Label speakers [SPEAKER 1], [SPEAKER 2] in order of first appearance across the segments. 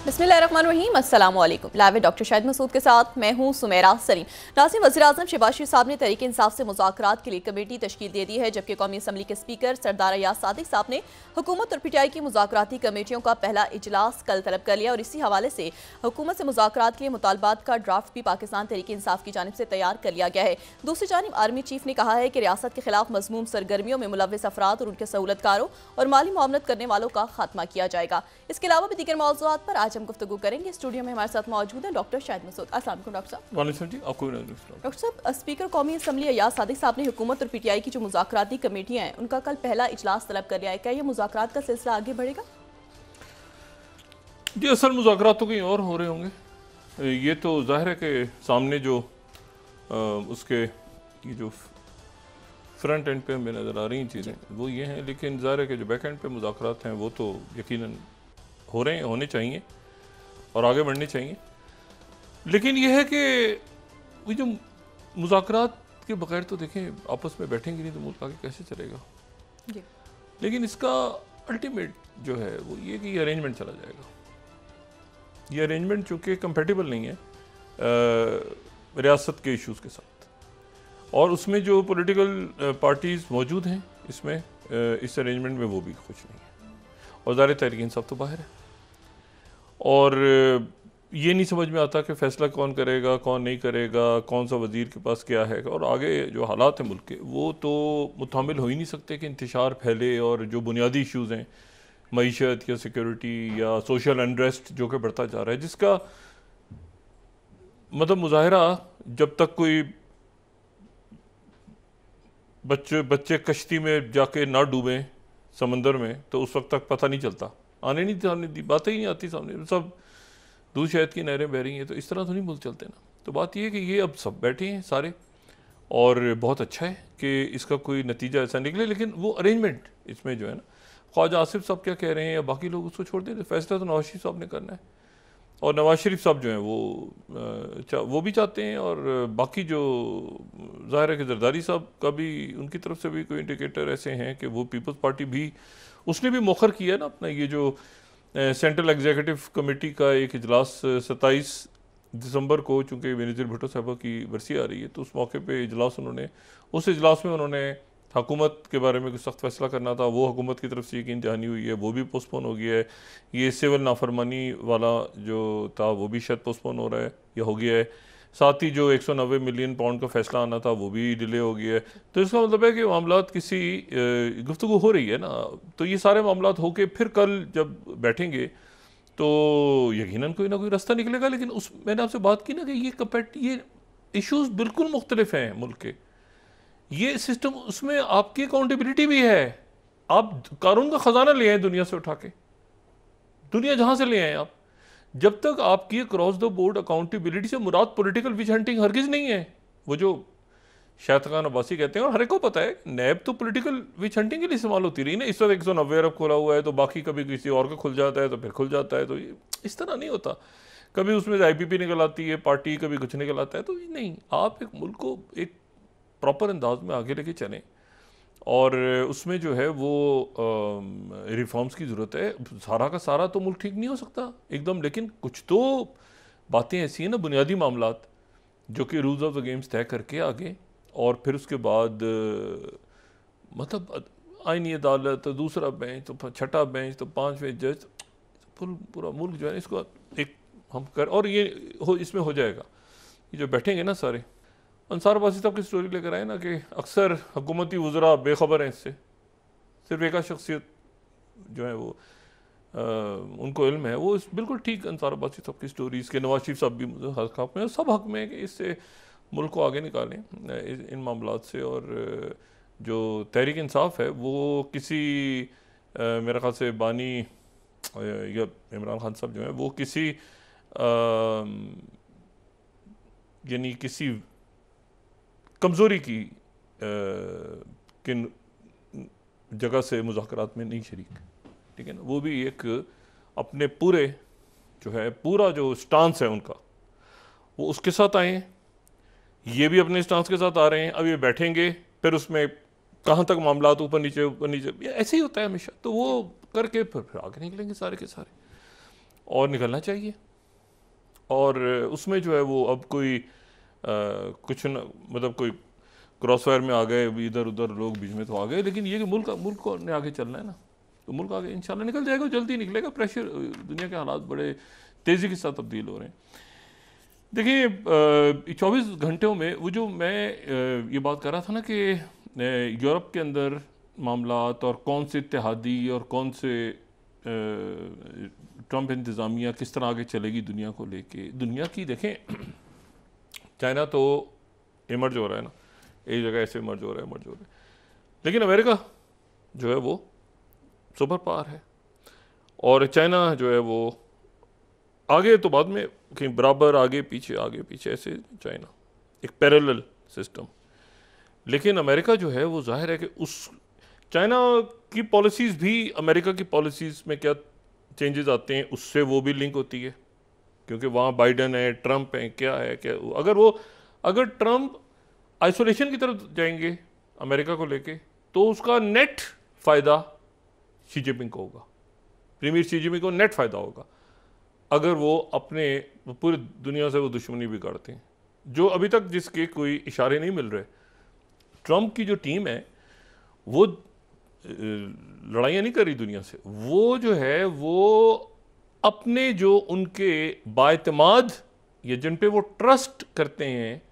[SPEAKER 1] बिस्मिल्लाहिर्रहमानिर्रहीम, अस्सलाम वालेकुम। लाइव डॉक्टर शाहिद मसूद के साथ मैं हूं सुमेरा सरीन। नाज़रीन, वज़ीर-ए-आज़म शहबाज शरीफ साहब ने तहरीक इंसाफ से मुज़ाकरात के लिए कमेटी तश्कील दे दी है, जबकि कौमी असम्बली के स्पीकर सरदार अयाज सादिक साहब ने हुकूमत और पीटीआई की मुज़ाकराती कमेटियों का पहला इजलास कल तलब कर लिया और इसी हवाले से हुकूमत से मुज़ाकरात के लिए मुतालबात का ड्राफ्ट भी पाकिस्तान तहरीक इंसाफ की जानिब से तैयार कर लिया गया है। दूसरी जानिब आर्मी चीफ ने कहा है कि रियासत के खिलाफ मज़मूम सरगर्मियों में मुलव्वस अफराद और उनके सहूलतकारों और माली मुआवनत करने वालों का खात्मा किया जाएगा। इसके अलावा भी दीगर मौज़ूआत पर आज हम गुफ्तगू करेंगे। स्टूडियो में हमारे साथ मौजूद हैं डॉक्टर शाहिद मसूद। अस्सलाम वालेकुम डॉक्टर साहब। डॉक्टर साहब, स्पीकर कौमी असम्बली अयाज सादिक साहब ने हुकूमत और पीटीआई की जो मुज़ाकराती कमेटियां हैं उनका कल पहला इजलास तलब कर लिया है। क्या ये मुज़ाकरात का सिलसिला आगे बढ़ेगा?
[SPEAKER 2] जी, असल मुज़ाकरात तो कहीं और हो रहे होंगे। ये तो जाहिर है कि सामने जो उसके ये जो फ्रंट एंड पे हमें नज़र आ रही चीज़ें वो ये हैं, लेकिन ज़ाहिर है कि जो बैक एंड पे मुज़ाकरात हैं वो तो यकीनन हो रहे हैं, होने चाहिए और आगे बढ़ने चाहिए। लेकिन यह है कि वो जो मुज़ाकरात के बगैर तो देखें आपस में बैठेंगे नहीं तो मुल्क आगे कैसे चलेगा
[SPEAKER 1] जी।
[SPEAKER 2] लेकिन इसका अल्टीमेट जो है वो ये कि ये अरेंजमेंट चला जाएगा। ये अरेंजमेंट चूँकि कंपेटिबल नहीं है रियासत के इश्यूज़ के साथ, और उसमें जो पॉलिटिकल पार्टीज़ मौजूद हैं इसमें इस अरेंजमेंट में वो भी खुश नहीं है, और ज़ाहिर तहरीक इंसाफ तो बाहर है। और ये नहीं समझ में आता कि फ़ैसला कौन करेगा कौन नहीं करेगा, कौन सा वज़ीर के पास क्या है, और आगे जो हालात हैं मुल्क के वो तो मुतामिल हो ही नहीं सकते कि इंतशार फैले, और जो बुनियादी इश्यूज़ हैं मईशत या सिक्योरिटी या सोशल अनरेस्ट जो कि बढ़ता जा रहा है, जिसका मतलब मुजाहरा जब तक कोई बच्चे कश्ती में जाके ना डूबें समंदर में तो उस वक्त तक पता नहीं चलता, आने दी बातें ही नहीं आती सामने, सब दूध शहद की नहरें बह रही हैं, तो इस तरह तो नहीं मुल्क चलते ना। तो बात यह है कि ये अब सब बैठे हैं सारे, और बहुत अच्छा है कि इसका कोई नतीजा ऐसा निकले, लेकिन वो अरेंजमेंट इसमें जो है ना, ख्वाजा आसिफ साहब क्या कह रहे हैं या बाकी लोग उसको छोड़ दें, फैसला तो नवाज शरीफ साहब ने करना है, और नवाज शरीफ साहब जो हैं वो भी चाहते हैं, और बाकी जो ज़ाहिर है कि जरदारी साहब का भी उनकी तरफ से भी कोई इंडिकेटर ऐसे हैं कि वो पीपल्स पार्टी भी उसने भी मौखर किया है ना अपना ये जो सेंट्रल एग्जीक्यूटिव कमेटी का एक इजलास 27 दिसंबर को, चूँकि बेनज़ीर भुट्टो साहबा की बरसी आ रही है, तो उस मौके पे इजलास उन्होंने, उस इजलास में उन्होंने हुकूमत के बारे में कुछ सख्त फैसला करना था, वो हुकूमत की तरफ से यकीन दहानी हुई है, वो भी पोस्टपोन हो गया है। ये सिविल नाफरमानी वाला जो था वो भी शायद पोस्टपोन हो रहा है या हो गया है। साथ ही जो 190 मिलियन पाउंड का फैसला आना था वो भी डिले हो गया है। तो इसका मतलब है कि मामलात किसी गुफ्तगू हो रही है ना, तो ये सारे मामलात होके फिर कल जब बैठेंगे तो यकीनन कोई ना कोई रास्ता निकलेगा। लेकिन उस मैंने आपसे बात की ना कि ये इश्यूज़ बिल्कुल मुख्तलिफ हैं मुल्क के, ये सिस्टम उसमें आपकी अकाउंटेबिलिटी भी है। आप कानून का ख़जाना ले आए दुनिया से उठा के, दुनिया जहाँ से ले आए आप, जब तक आपकी क्रॉस द बोर्ड अकाउंटेबिलिटी से मुराद पॉलिटिकल विच हंटिंग हरगिज़ नहीं है। वो जो शाहिद खान अब्बासी कहते हैं, और हर एक को पता है, नैब तो पॉलिटिकल विच हंटिंग के लिए इस्तेमाल होती रही ना। इस वक्त 190 अरब खुला हुआ है तो बाकी कभी किसी और का खुल जाता है तो फिर खुल जाता है, तो इस तरह नहीं होता। कभी उसमें IPP निकल आती है पार्टी, कभी कुछ निकल आता है, तो नहीं, आप एक मुल्क को एक प्रॉपर अंदाज में आगे लेके चलें, और उसमें जो है वो रिफॉर्म्स की ज़रूरत है। सारा का सारा तो मुल्क ठीक नहीं हो सकता एकदम, लेकिन कुछ तो बातें ऐसी हैं ना, बुनियादी मामलात जो कि रूल्स ऑफ द गेम्स तय करके आगे, और फिर उसके बाद मतलब आईनी अदालत, दूसरा बेंच, तो छठा बेंच, तो 5वें जज, पूरा मुल्क जो है इसको एक हम कर, और ये इसमें हो जाएगा। ये जो बैठेंगे ना सारे, अंसार अब्बासी साहब की स्टोरी लेकर आए ना कि अक्सर हुकूमती वज़रा बेखबर हैं इससे, सिर्फ एक शख्सियत जो है वो उनको इल्म है, वो बिल्कुल ठीक अंसार अब्बासी साहब की स्टोरी, इसके नवाज शरीफ साहब भी हक में, सब हक में है कि इससे मुल्क को आगे निकालें इन मामलात से। और जो तहरीक इंसाफ है वो किसी मेरे ख्याल से बानी या इमरान खान साहब जो हैं वो किसी यानी किसी कमज़ोरी की किन जगह से मुज़ाकरात में नहीं शरीक, ठीक है ना। वो भी एक अपने पूरे जो है पूरा जो स्टांस है उनका वो उसके साथ आए हैं, ये भी अपने स्टांस के साथ आ रहे हैं। अब ये बैठेंगे फिर उसमें कहाँ तक मामलात ऊपर नीचे ऐसे ही होता है हमेशा, तो वो करके फिर आगे निकलेंगे सारे के सारे। और निकलना चाहिए। और उसमें जो है वो अब कोई कुछ न मतलब कोई क्रॉसफायर में आ गए, इधर उधर लोग बीच में तो आ गए, लेकिन ये कि मुल्क को ने आगे चलना है ना, तो मुल्क आगे इंशाल्लाह निकल जाएगा, जल्दी निकलेगा। प्रेशर, दुनिया के हालात बड़े तेज़ी के साथ तब्दील हो रहे हैं। देखिए 24 घंटों में वो जो मैं ये बात कर रहा था ना कि यूरोप के अंदर मामलात और कौन से इत्तेहादी और कौन से ट्रंप इंतज़ामिया किस तरह आगे चलेगी दुनिया को लेके। दुनिया की देखें, चाइना तो इमर्ज हो रहा है ना, एक जगह ऐसे इमर्ज हो रहा है, लेकिन अमेरिका जो है वो सुपर पावर है, और चाइना जो है वो आगे तो बाद में कहीं बराबर, आगे पीछे ऐसे चाइना एक पैरेलल सिस्टम। लेकिन अमेरिका जो है वो जाहिर है कि उस चाइना की पॉलिसीज़ भी अमेरिका की पॉलिसीज़ में क्या चेंजेस आते हैं उससे वो भी लिंक होती है, क्योंकि वहाँ बाइडन है, ट्रंप है, क्या है क्या। अगर ट्रंप आइसोलेशन की तरफ जाएंगे अमेरिका को लेके, तो उसका नेट फ़ायदा शी जिनपिंग को होगा, प्रीमियर शी जिनपिंग को नेट फ़ायदा होगा। अगर वो अपने पूरी दुनिया से वो दुश्मनी भी करते हैं, जो अभी तक जिसके कोई इशारे नहीं मिल रहे। ट्रंप की जो टीम है वो लड़ाइयाँ नहीं कर रही दुनिया से, वो जो है वो अपने जो उनके बाएतमाद या जिन पे वो ट्रस्ट करते हैं,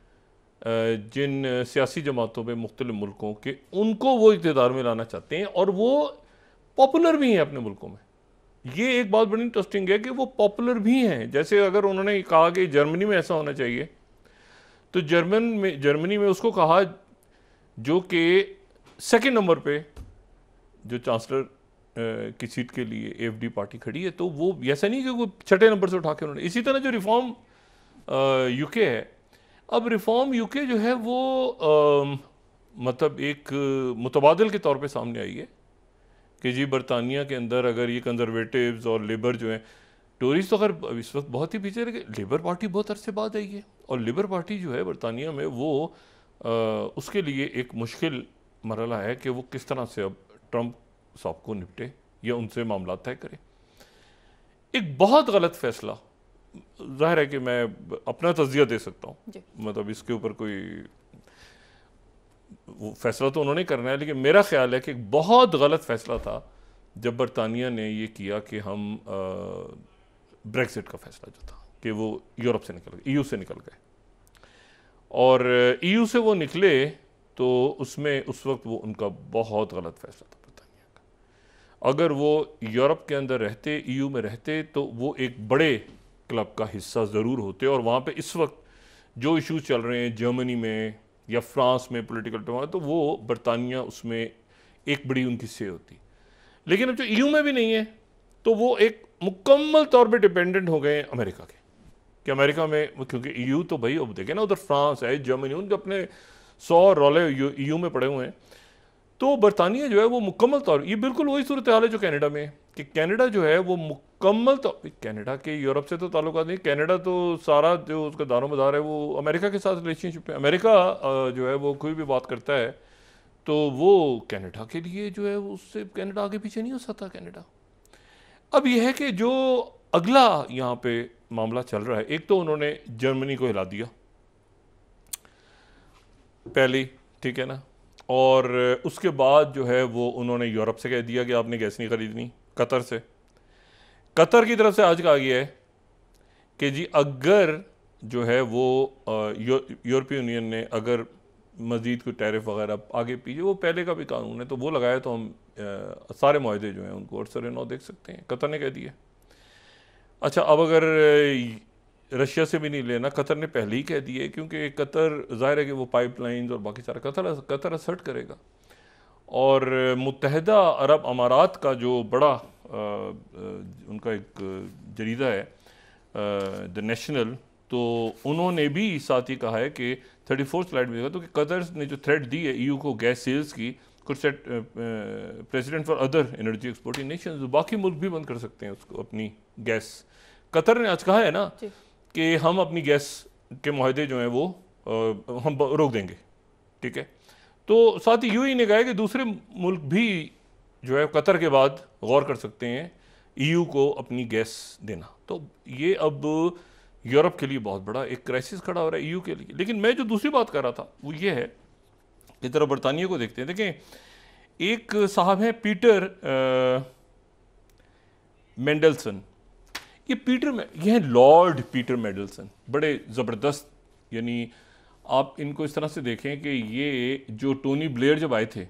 [SPEAKER 2] जिन सियासी जमातों पे मुख्तलिफ मुल्कों के, उनको वो इक़्तिदार में लाना चाहते हैं, और वो पॉपुलर भी हैं अपने मुल्कों में। ये एक बात बड़ी इंटरेस्टिंग है कि वो पॉपुलर भी हैं। जैसे अगर उन्होंने कहा कि जर्मनी में ऐसा होना चाहिए, तो जर्मनी में उसको कहा, जो कि सेकंड नंबर पे जो चांसलर की सीट के लिए AFD पार्टी खड़ी है, तो वो ऐसा नहीं कि वो छठे नंबर से उठा के उन्होंने। इसी तरह जो रिफॉर्म UK है, अब रिफॉर्म UK जो है वो मतलब एक मुतबादिल के तौर पे सामने आई है कि जी बरतानिया के अंदर अगर ये कंजर्वेटिव्स और लेबर जो हैं, टोरीज तो अगर इस वक्त बहुत ही पीछे रहे, लेबर पार्टी बहुत अरसे बाद आई है, और लेबर पार्टी जो है बरतानिया में वो उसके लिए एक मुश्किल मरहला है कि वो किस तरह से अब ट्रंप साहब को निपटे या उनसे मामला तय करे। एक बहुत गलत फैसला, जाहिर है कि मैं अपना तज़िया दे सकता हूँ, मतलब इसके ऊपर कोई वो फैसला तो उन्होंने करना है, लेकिन मेरा ख्याल है कि एक बहुत गलत फैसला था जब बरतानिया ने ये किया कि हम ब्रेक्सिट का फैसला जो था कि वो यूरोप से निकल गए, EU से निकल गए, और EU से वो निकले तो उसमें उस वक्त वो उनका बहुत गलत फैसला था बरतानिया का। अगर वो यूरोप के अंदर रहते, EU में रहते, तो वो एक बड़े क्लब का हिस्सा ज़रूर होते, और वहाँ पे इस वक्त जो इश्यूज चल रहे हैं जर्मनी में या फ्रांस में पॉलिटिकल टर्मोइल, तो वो बरतानिया उसमें एक बड़ी उनकी से होती। लेकिन अब जो EU में भी नहीं है, तो वो एक मुकम्मल तौर पे डिपेंडेंट हो गए अमेरिका के, कि अमेरिका में, क्योंकि EU तो भाई अब देखें ना, उधर फ्रांस है, जर्मनी, उनके अपने 100 रौले EU में पड़े हुए हैं। तो बरतानिया जो है वो मुकम्मल तौर, ये बिल्कुल वही सूरत हाल है जो कनाडा में, कि कनाडा जो है वो मुकम्मल तौर, कनाडा के यूरोप से तो ताल्लुकात नहीं, कनाडा तो सारा जो उसका दारोमदार है वो अमेरिका के साथ रिलेशनशिप है। अमेरिका जो है वो कोई भी बात करता है तो वो कनाडा के लिए जो है उससे कनाडा आगे पीछे नहीं हो सकता कनाडा। अब यह है कि जो अगला यहाँ पे मामला चल रहा है, एक तो उन्होंने जर्मनी को हिला दिया पहले, ठीक है ना, और उसके बाद जो है वो उन्होंने यूरोप से कह दिया कि आपने गैस नहीं खरीदनी। कतर से, कतर की तरफ से आज कहा गया है कि जी अगर जो है वो यूरोपीय यूनियन ने अगर मज़ीद कोई टैरिफ वगैरह आगे पीछे, वो पहले का भी कानून है तो वो लगाया, तो हम सारे मुआहदे जो हैं उनको अरसर नौ देख सकते हैं। कतर ने कह दिया। अच्छा, अब अगर रशिया से भी नहीं लेना, कतर ने पहले ही कह दिए, क्योंकि कतर जाहिर है कि वो पाइपलाइंस और बाकी सारा कतर असर्ट करेगा। और मुत्तहदा अरब अमारात का जो बड़ा उनका एक जरीदा है द नेशनल, तो उन्होंने भी साथ ही कहा है कि 34 स्लाइड में तो कि कतर ने जो थ्रेट दी है EU को गैस सेल्स की, could set president for other energy exporting Nations, बाकी मुल्क भी बंद कर सकते हैं उसको अपनी गैस। कतर ने आज कहा है ना कि हम अपनी गैस के मुआहदे जो हैं वो हम रोक देंगे, ठीक है। तो साथ ही UAE ने कहा है कि दूसरे मुल्क भी जो है कतर के बाद गौर कर सकते हैं ईयू को अपनी गैस देना। तो ये अब यूरोप के लिए बहुत बड़ा एक क्राइसिस खड़ा हो रहा है ईयू के लिए। लेकिन मैं जो दूसरी बात कर रहा था वो ये है कि तरह बरतानिया को देखते हैं। देखें, एक साहब हैं पीटर मेंडलसन। ये हैं लॉर्ड पीटर मेंडलसन, बड़े ज़बरदस्त, यानी आप इनको इस तरह से देखें कि ये जो टोनी ब्लेयर जब आए थे,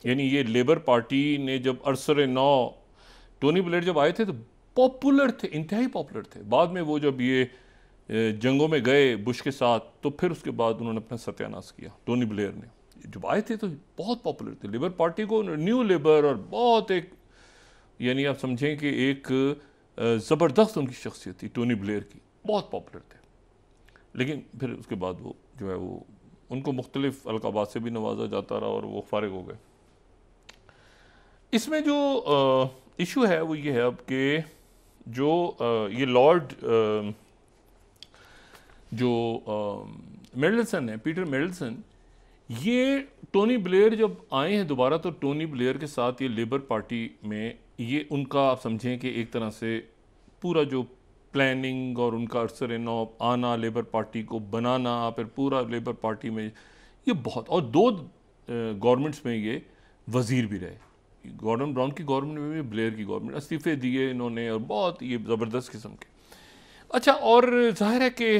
[SPEAKER 2] यानी ये लेबर पार्टी ने जब अरसर नौ टोनी ब्लेयर जब आए थे तो पॉपुलर थे, इंतहाई पॉपुलर थे। बाद में वो जब ये जंगों में गए बुश के साथ, तो फिर उसके बाद उन्होंने अपना सत्यानाश किया। टोनी ब्लेयर ने जब आए थे तो बहुत पॉपुलर थे, लेबर पार्टी को, न्यू लेबर, और बहुत एक, यानी आप समझें कि एक ज़बरदस्त उनकी शख्सियत थी टोनी ब्लेयर की, बहुत पॉपुलर थे। लेकिन फिर उसके बाद वो जो है वो उनको मुख्तलिफ अलकाबात से भी नवाजा जाता रहा और वो फारिग हो गए। इसमें जो इशू है वो ये है अब कि जो ये लॉर्ड जो मेंडलसन है, पीटर मेंडलसन, ये टोनी ब्लेयर जब आए हैं दोबारा, तो टोनी ब्लेयर के साथ ये लेबर पार्टी में ये उनका आप समझें कि एक तरह से पूरा जो प्लानिंग और उनका अरसर नौ आना, लेबर पार्टी को बनाना, फिर पूरा लेबर पार्टी में ये बहुत, और दो गवर्नमेंट्स में ये वज़ीर भी रहे। गॉर्डन ब्राउन की गवर्नमेंट में भी, ब्लेयर की गवर्नमेंट, इस्तीफे दिए इन्होंने, और बहुत ये ज़बरदस्त किस्म के। अच्छा, और जाहिर है कि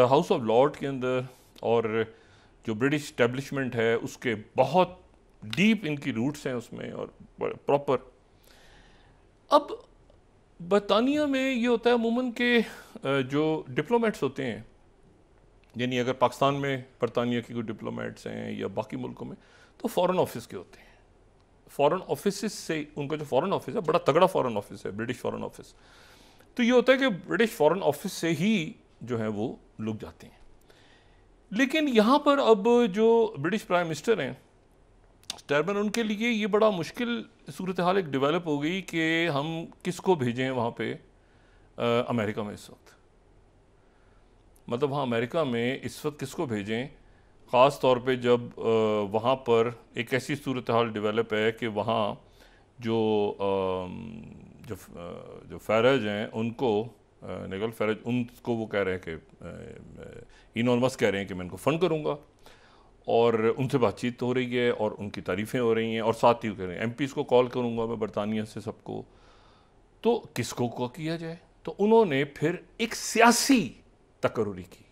[SPEAKER 2] हाउस ऑफ लॉर्ड के अंदर और जो ब्रिटिश इस्टेब्लिशमेंट है उसके बहुत डीप इनकी रूट्स हैं उसमें, और प्रॉपर। अब बरतानिया में ये होता है अमूमन के जो डिप्लोमेट्स होते हैं, यानी अगर पाकिस्तान में बरतानिया की कोई डिप्लोमेट्स हैं या बाकी मुल्कों में, तो फ़ॉरेन ऑफिस के होते हैं। फ़ॉरेन ऑफिस से उनका जो फ़ॉरेन ऑफिस है बड़ा तगड़ा फ़ॉरेन ऑफिस है, ब्रिटिश फ़ॉरेन ऑफिस। तो ये होता है कि ब्रिटिश फ़ॉरेन ऑफिस से ही जो है वो लोग जाते हैं। लेकिन यहाँ पर अब जो ब्रिटिश प्राइम मिनिस्टर हैं स्टैरबन, उनके लिए ये बड़ा मुश्किल सूरत हाल एक डेवलप हो गई कि हम किसको भेजें वहाँ पे अमेरिका में इस वक्त। मतलब वहाँ अमेरिका में इस वक्त किसको भेजें, ख़ास तौर पे जब वहाँ पर एक ऐसी सूरत हाल डेवलप है कि वहाँ जो जो फैरज हैं उनको, निगल फैरज, उनको वो कह रहे हैं कि इलॉन मस्क कह रहे हैं कि मैं इनको फ़ंड करूँगा, और उनसे बातचीत हो रही है और उनकी तारीफ़ें हो रही हैं, और साथ ही कह रहे हैं एमपीज़ को कॉल करूँगा मैं बरतानिया से सबको। तो किसको को किया जाए? तो उन्होंने फिर एक सियासी तकर्री की।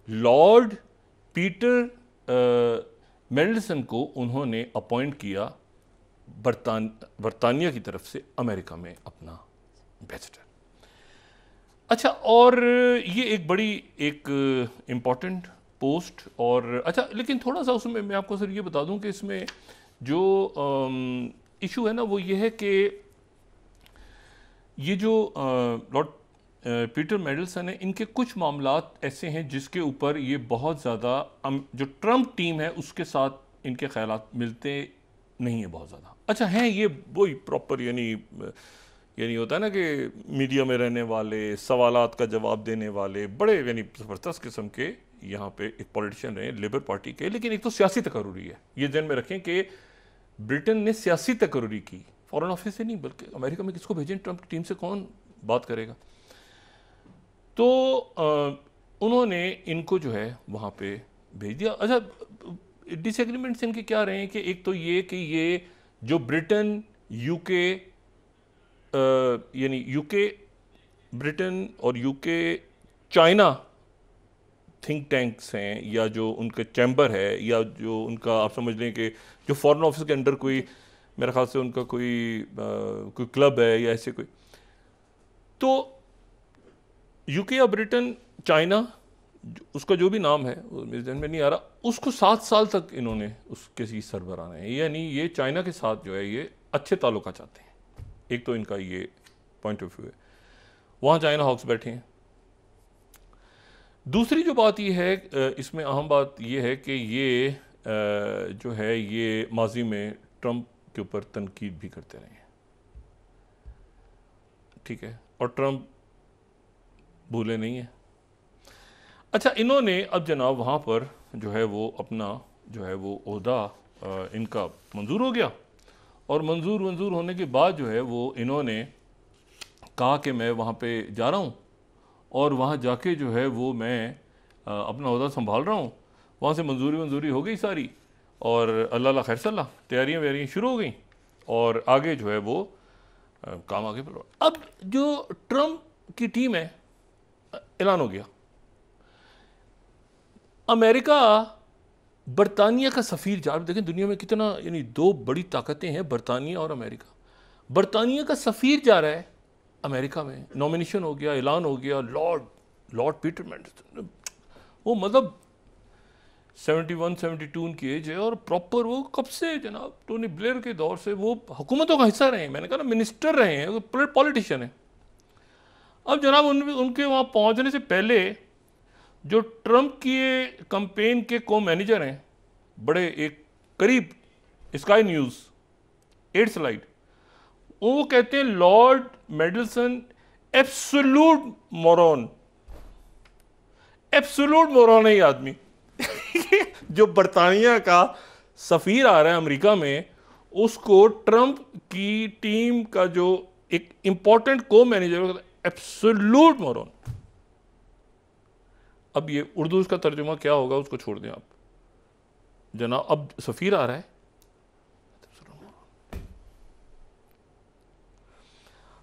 [SPEAKER 2] लॉर्ड पीटर मेंडलसन को उन्होंने अपॉइंट किया बरतानिया की तरफ से अमेरिका में अपना एम्बेसडर। अच्छा, और ये एक बड़ी एक इम्पॉर्टेंट पोस्ट। और अच्छा, लेकिन थोड़ा सा उसमें मैं आपको सर ये बता दूं कि इसमें जो इशू है ना वो ये है कि ये जो लॉर्ड पीटर मेंडलसन है, इनके कुछ मामलात ऐसे हैं जिसके ऊपर ये बहुत ज़्यादा जो ट्रंप टीम है उसके साथ इनके ख्यालात मिलते नहीं है बहुत ज़्यादा। अच्छा, हैं ये वही प्रॉपर, यानी होता है ना कि मीडिया में रहने वाले, सवालात का जवाब देने वाले, बड़े यानी ज़बरदस्त किस्म के यहाँ पे एक पॉलिटिशियन रहे लेबर पार्टी के। लेकिन एक तो सियासी तकर्री है, ये ध्यान में रखें कि ब्रिटेन ने सियासी तकर्री की, फॉरेन ऑफिस से नहीं, बल्कि अमेरिका में किसको भेजें, ट्रंप की टीम से कौन बात करेगा। तो उन्होंने इनको जो है वहाँ पे भेज दिया। अच्छा, डिसएग्रीमेंट्स इनके क्या रहे हैं कि एक तो ये कि ये जो ब्रिटेन, यूके, यानी यूके, ब्रिटेन और यूके, चाइना थिंक टैंक्स हैं, या जो उनका चैम्बर है, या जो उनका आप समझ लें कि जो फॉरेन ऑफिस के अंडर कोई, मेरे ख्याल से उनका कोई क्लब है या ऐसे कोई, तो यूके या ब्रिटेन, चाइना, उसका जो भी नाम है मेरे ध्यान में नहीं आ रहा, उसको 7 साल तक इन्होंने उसके ही सरबराह हैं। यानी ये चाइना के साथ जो है ये अच्छे ताल्लुक चाहते हैं। एक तो इनका ये पॉइंट ऑफ व्यू है, वहाँ चाइना हॉक्स बैठे हैं। दूसरी जो बात ये है, इसमें अहम बात ये है कि ये जो है ये माजी में ट्रंप के ऊपर तनकीद भी करते रहे हैं, ठीक है, और ट्रंप भूले नहीं है। अच्छा, इन्होंने अब जनाब वहाँ पर जो है वो अपना जो है वो ओहदा इनका मंजूर हो गया, और मंजूर होने के बाद जो है वो इन्होंने कहा कि मैं वहाँ पे जा रहा हूँ और वहाँ जाके जो है वो मैं अपना ओहदा संभाल रहा हूँ। वहाँ से मंजूरी हो गई सारी और अल्लाह खैर सल्ला तैयारियाँ वैयारियाँ शुरू हो गई और आगे जो है वो काम आगे बढ़ा। अब जो ट्रम्प की टीम है, ऐलान हो गया, अमेरिका बरतानिया का सफ़ीर जा, देखें दुनिया में कितना, यानी दो बड़ी ताकतें हैं, बरतानिया और अमेरिका। बरतानिया का सफ़ीर जा रहा है अमेरिका में, नॉमिनेशन हो गया, ऐलान हो गया, लॉर्ड पीटरमैन, वो मतलब 71-72 उनकी एज है और प्रॉपर वो कब से जनाब टोनी ब्लेयर के दौर से वो हुकूमतों का हिस्सा रहे हैं, मैंने कहा ना मिनिस्टर रहे हैं, पॉलिटिशियन है। अब जनाब उनके वहाँ पहुँचने से पहले जो ट्रम्प की कैंपेन के को मैनेजर हैं, बड़े एक करीब स्काई न्यूज़ 8 स्लाइड, वो कहते हैं लॉर्ड मेडल्सन एब्सोल्यूट मोरॉन है ये आदमी। जो बरतानिया का सफ़ीर आ रहा है अमेरिका में, उसको ट्रम्प की टीम का जो एक इंपॉर्टेंट को मैनेजर एब्सोल्यूट मोरॉन। अब ये उर्दू का तर्जुमा क्या होगा उसको छोड़ दें आप जनाब। अब सफ़ीर आ रहा है,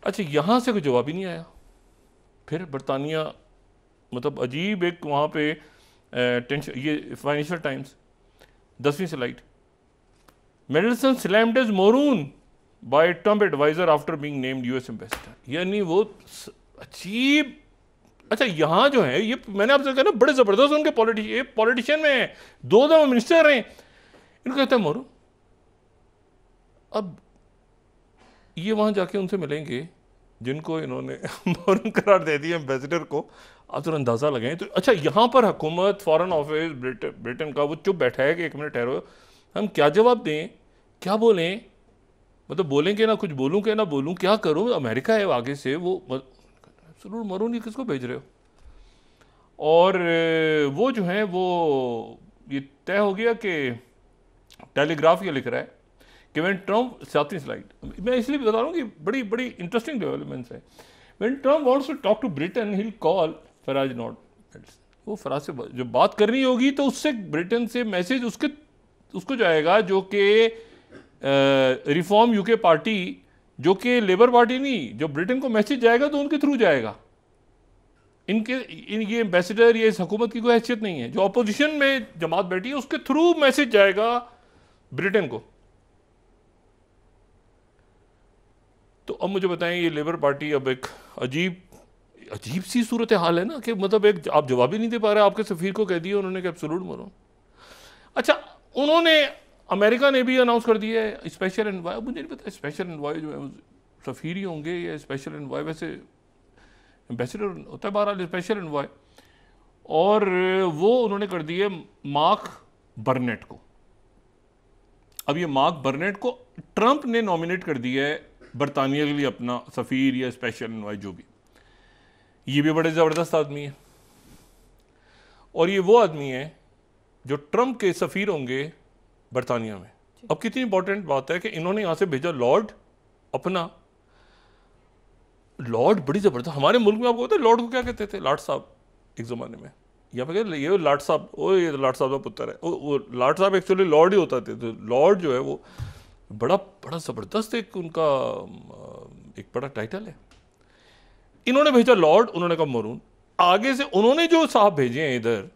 [SPEAKER 2] अच्छा यहां से कोई जवाब ही नहीं आया। फिर बरतानिया मतलब अजीब एक वहां पे टेंशन। ये फाइनेंशियल टाइम्स 10वीं slide, Mandelson slammed as moron by Trump adviser after being named US ambassador. यानी वो अजीब। अच्छा यहाँ जो है ये मैंने आपसे कहा ना बड़े ज़बरदस्त उनके पॉलिटिशियन में हैं, 2 दफा मिनिस्टर हैं, इनको कहते हैं मोरू। अब ये वहाँ जाके उनसे मिलेंगे जिनको इन्होंने मोरू करार दे दिया एम्बेसडर को। आप तो अंदाज़ा लगाएं। तो अच्छा यहाँ पर हुकूमत, फॉरेन ऑफिस ब्रिटेन का वो चुप बैठा है कि 1 मिनट ठहरो, हम क्या जवाब दें, क्या बोलें, मतलब बोलेंगे ना, कुछ बोलूँ क्या ना बोलूँ, क्या करूँ, अमेरिका है आगे से वो जरूर मरूँ, नहीं किसको भेज रहे हो। और वो जो है वो ये तय हो गया कि टेलीग्राफ ये लिख रहा है कि व्हेन ट्रम्प, 7वीं स्लाइड, मैं इसलिए बता रहा हूँ कि बड़ी बड़ी इंटरेस्टिंग डेवलपमेंट्स है। When Trump wants to talk to Britain he will call Farage not. वो फराज से जो बात करनी होगी तो उससे ब्रिटेन से मैसेज उसको जाएगा, जो कि रिफॉर्म यूके पार्टी, जो कि लेबर पार्टी नहीं, जो ब्रिटेन को मैसेज जाएगा तो उनके थ्रू जाएगा। ये एम्बेसडर या इस हुकूमत की कोई हैसियत नहीं है। जो अपोजिशन में जमात बैठी है उसके थ्रू मैसेज जाएगा ब्रिटेन को। तो अब मुझे बताएं, ये लेबर पार्टी अब एक अजीब सी सूरत हाल है ना, कि मतलब एक आप जवाब ही नहीं दे पा रहे। आपके सफ़ीर को कह दिया उन्होंने कि एब्सोल्यूट मोरॉन। अच्छा उन्होंने, अमेरिका ने भी अनाउंस कर दिया है स्पेशल एनवॉय। मुझे नहीं पता स्पेशल एनवॉय जो है सफ़ीर ही होंगे या स्पेशल एनवॉय, वैसे एम्बेसडर होता है बहरहाल स्पेशल एनवॉय। और वो उन्होंने कर दिए मार्क बर्नेट को। अब ये मार्क बर्नेट को ट्रंप ने नॉमिनेट कर दिया है बरतानिया के लिए अपना सफ़ीर या स्पेशल एनवॉय जो भी। ये भी बड़े ज़बरदस्त आदमी है और ये वो आदमी है जो ट्रंप के सफ़ीर होंगे बरतानिया में। अब कितनी इंपॉर्टेंट बात है कि इन्होंने यहाँ से भेजा लॉर्ड अपना। लॉर्ड बड़ी ज़बरदस्त, हमारे मुल्क में आपको पता है लॉर्ड को क्या कहते थे? लाट साहब एक ज़माने में। यहाँ पे ये लाट साहब, ये लाट साहब का पुत्र है। वो लाट साहब एक्चुअली लॉर्ड ही होता थे। तो लॉर्ड जो है वो बड़ा ज़बरदस्त एक उनका एक बड़ा टाइटल है। इन्होंने भेजा लॉर्ड, उन्होंने कहा मरून। आगे से उन्होंने जो साहब भेजे हैं इधर,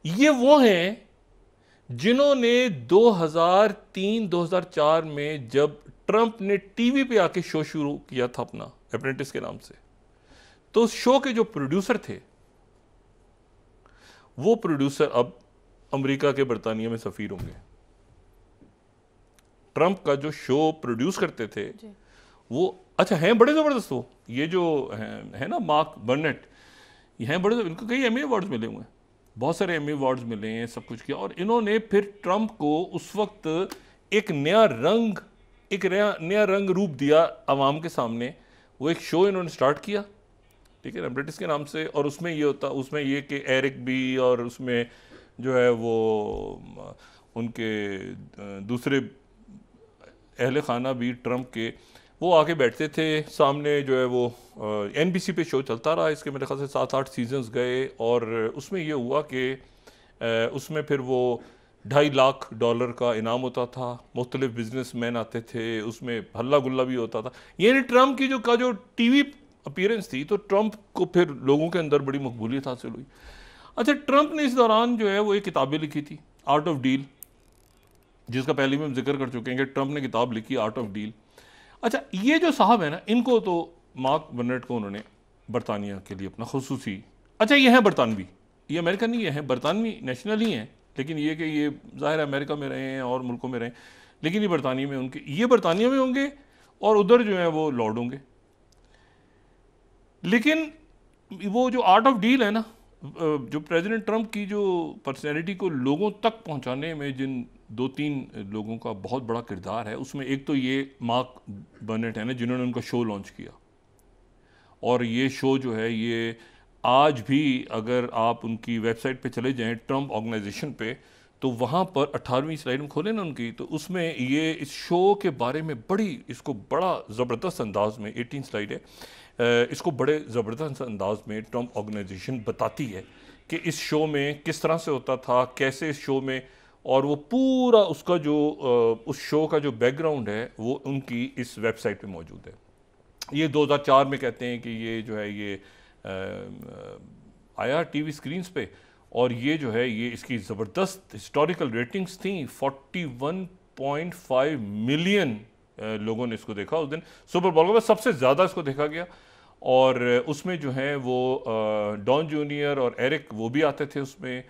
[SPEAKER 2] ये वो हैं जिन्होंने 2003-2004 में जब ट्रंप ने टीवी पे आके शो शुरू किया था अपना अप्रेंटिस के नाम से, तो उस शो के जो प्रोड्यूसर थे वो प्रोड्यूसर अब अमेरिका के बरतानिया में सफ़ीर होंगे। ट्रंप का जो शो प्रोड्यूस करते थे वो, अच्छा हैं बड़े ज़बरदस्त। वो ये जो है ना मार्क बर्नेट, ये हैं बड़े, इनको कई एमी अवार्ड्स मिले हुए हैं, बहुत सारे एमी अवार्ड्स मिले हैं, सब कुछ किया। और इन्होंने फिर ट्रंप को उस वक्त एक नया रंग रूप दिया आवाम के सामने। वो एक शो इन्होंने स्टार्ट किया, ठीक है, अप्रेंटिस के नाम से। और उसमें ये कि एरिक भी, और उसमें जो है वो उनके दूसरे अहले खाना भी ट्रंप के, वो आके बैठते थे सामने, जो है वो NBC पे शो चलता रहा, इसके मेरे ख्याल से 7-8 सीजन्स गए, और उसमें ये हुआ कि उसमें फिर वो $2.5 लाख का इनाम होता था, मुख्तलिफ बिजनेसमैन आते थे, उसमें हल्ला गुल्ला भी होता था। यानी ट्रम्प की जो टीवी अपीयरेंस थी, तो ट्रम्प को फिर लोगों के अंदर बड़ी मकबूलियत हासिल हुई। अच्छा, ट्रम्प ने इस दौरान जो है वो एक किताबें लिखी थी, आर्ट ऑफ डील, जिसका पहले भी हम जिक्र कर चुके हैं कि ट्रम्प ने किताब लिखी आर्ट ऑफ डील। अच्छा, ये जो साहब है ना, इनको तो मार्क बर्नेट को उन्होंने बरतानिया के लिए अपना खुसूसी, अच्छा ये हैं बरतानवी, ये अमेरिकन नहीं, ये हैं बरतानवी नेशनल ही हैं, लेकिन ये कि ये ज़ाहिर है अमेरिका में रहे हैं और मुल्कों में रहे, लेकिन ये बरतानिया में उनके, ये बरतानिया में होंगे और उधर जो है वो लॉर्ड होंगे। लेकिन वो जो आर्ट ऑफ डील है ना, जो प्रेसिडेंट ट्रम्प की जो पर्सनैलिटी को लोगों तक पहुंचाने में जिन 2-3 लोगों का बहुत बड़ा किरदार है, उसमें एक तो ये मार्क बर्नेट है ना, जिन्होंने उनका शो लॉन्च किया, और ये शो जो है ये आज भी अगर आप उनकी वेबसाइट पे चले जाएं, ट्रम्प ऑर्गेनाइजेशन पे, तो वहाँ पर 18वीं स्लाइड में खोलें ना उनकी, तो उसमें ये इस शो के बारे में इसको बड़ा ज़बरदस्त अंदाज में, 18 स्लाइड है, इसको बड़े ज़बरदस्त अंदाज में ट्रम्प ऑर्गेनाइजेशन बताती है कि इस शो में किस तरह से होता था, कैसे इस शो में, और वो पूरा उसका जो उस शो का जो बैकग्राउंड है वो उनकी इस वेबसाइट पे मौजूद है। ये 2004 में कहते हैं कि ये जो है ये आया टीवी स्क्रीन्स पे, और ये जो है ये इसकी ज़बरदस्त हिस्टोरिकल रेटिंग्स थी, 41.5 मिलियन लोगों ने इसको देखा उस दिन सुपर बॉल में, सबसे ज़्यादा इसको देखा गया। और उसमें जो है वो डॉन जूनियर और एरिक वो भी आते थे उसमें,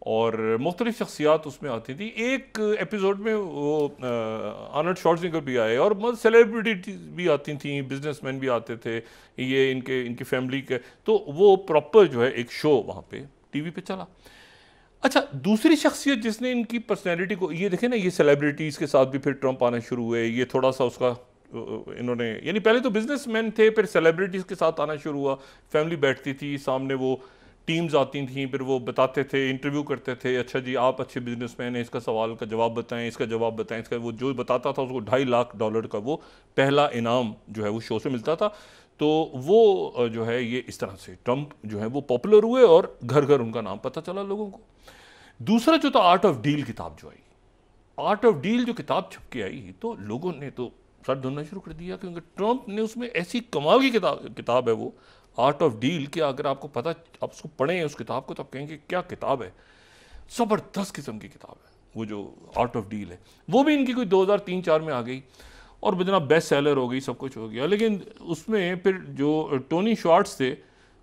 [SPEAKER 2] और मुख्तलिफ शख्सियात उसमें आती थी। एक एपिसोड में वो आर्नल्ड श्वार्ज़नेगर भी आए, और बहुत सेलिब्रिटी भी आती थी, बिजनेसमैन भी आते थे, ये इनकी फैमिली के, तो वो प्रॉपर जो है एक शो वहाँ पे टीवी पे चला। अच्छा, दूसरी शख्सियत जिसने इनकी पर्सनैलिटी को, ये देखें ना, ये सेलिब्रिटीज़ के साथ भी फिर ट्रम्प आना शुरू हुए, ये थोड़ा सा उसका इन्होंने, यानी पहले तो बिजनेसमैन थे, फिर सेलिब्रिटीज़ के साथ आना शुरू हुआ, फैमिली बैठती थी सामने, वो टीम्स आती थी, फिर वो बताते थे, इंटरव्यू करते थे, अच्छा जी आप अच्छे बिजनेसमैन हैं, इसका सवाल का जवाब बताएं, इसका जवाब बताएं, इसका वो जो बताता था उसको $2.5 लाख का वो पहला इनाम जो है वो शो से मिलता था। तो वो जो है ये इस तरह से ट्रम्प जो है वो पॉपुलर हुए, और घर घर उनका नाम पता चला लोगों को। दूसरा जो था आर्ट ऑफ डील किताब जो आई, आर्ट ऑफ डील जो किताब छप के आई, तो लोगों ने तो सर धुनना शुरू कर दिया, क्योंकि ट्रम्प ने उसमें ऐसी कमाल की किताब है वो आर्ट ऑफ डील, कि अगर आपको पता, आप उसको पढ़ें उस किताब को, तो आप कहेंगे क्या किताब है, ज़बरदस्त किस्म की किताब है वो जो आर्ट ऑफ डील है। वो भी इनकी कोई 2003-4 में आ गई, और बजना बेस्ट सेलर हो गई, सब कुछ हो गया। लेकिन उसमें फिर जो टोनी श्वार्ट्ज थे,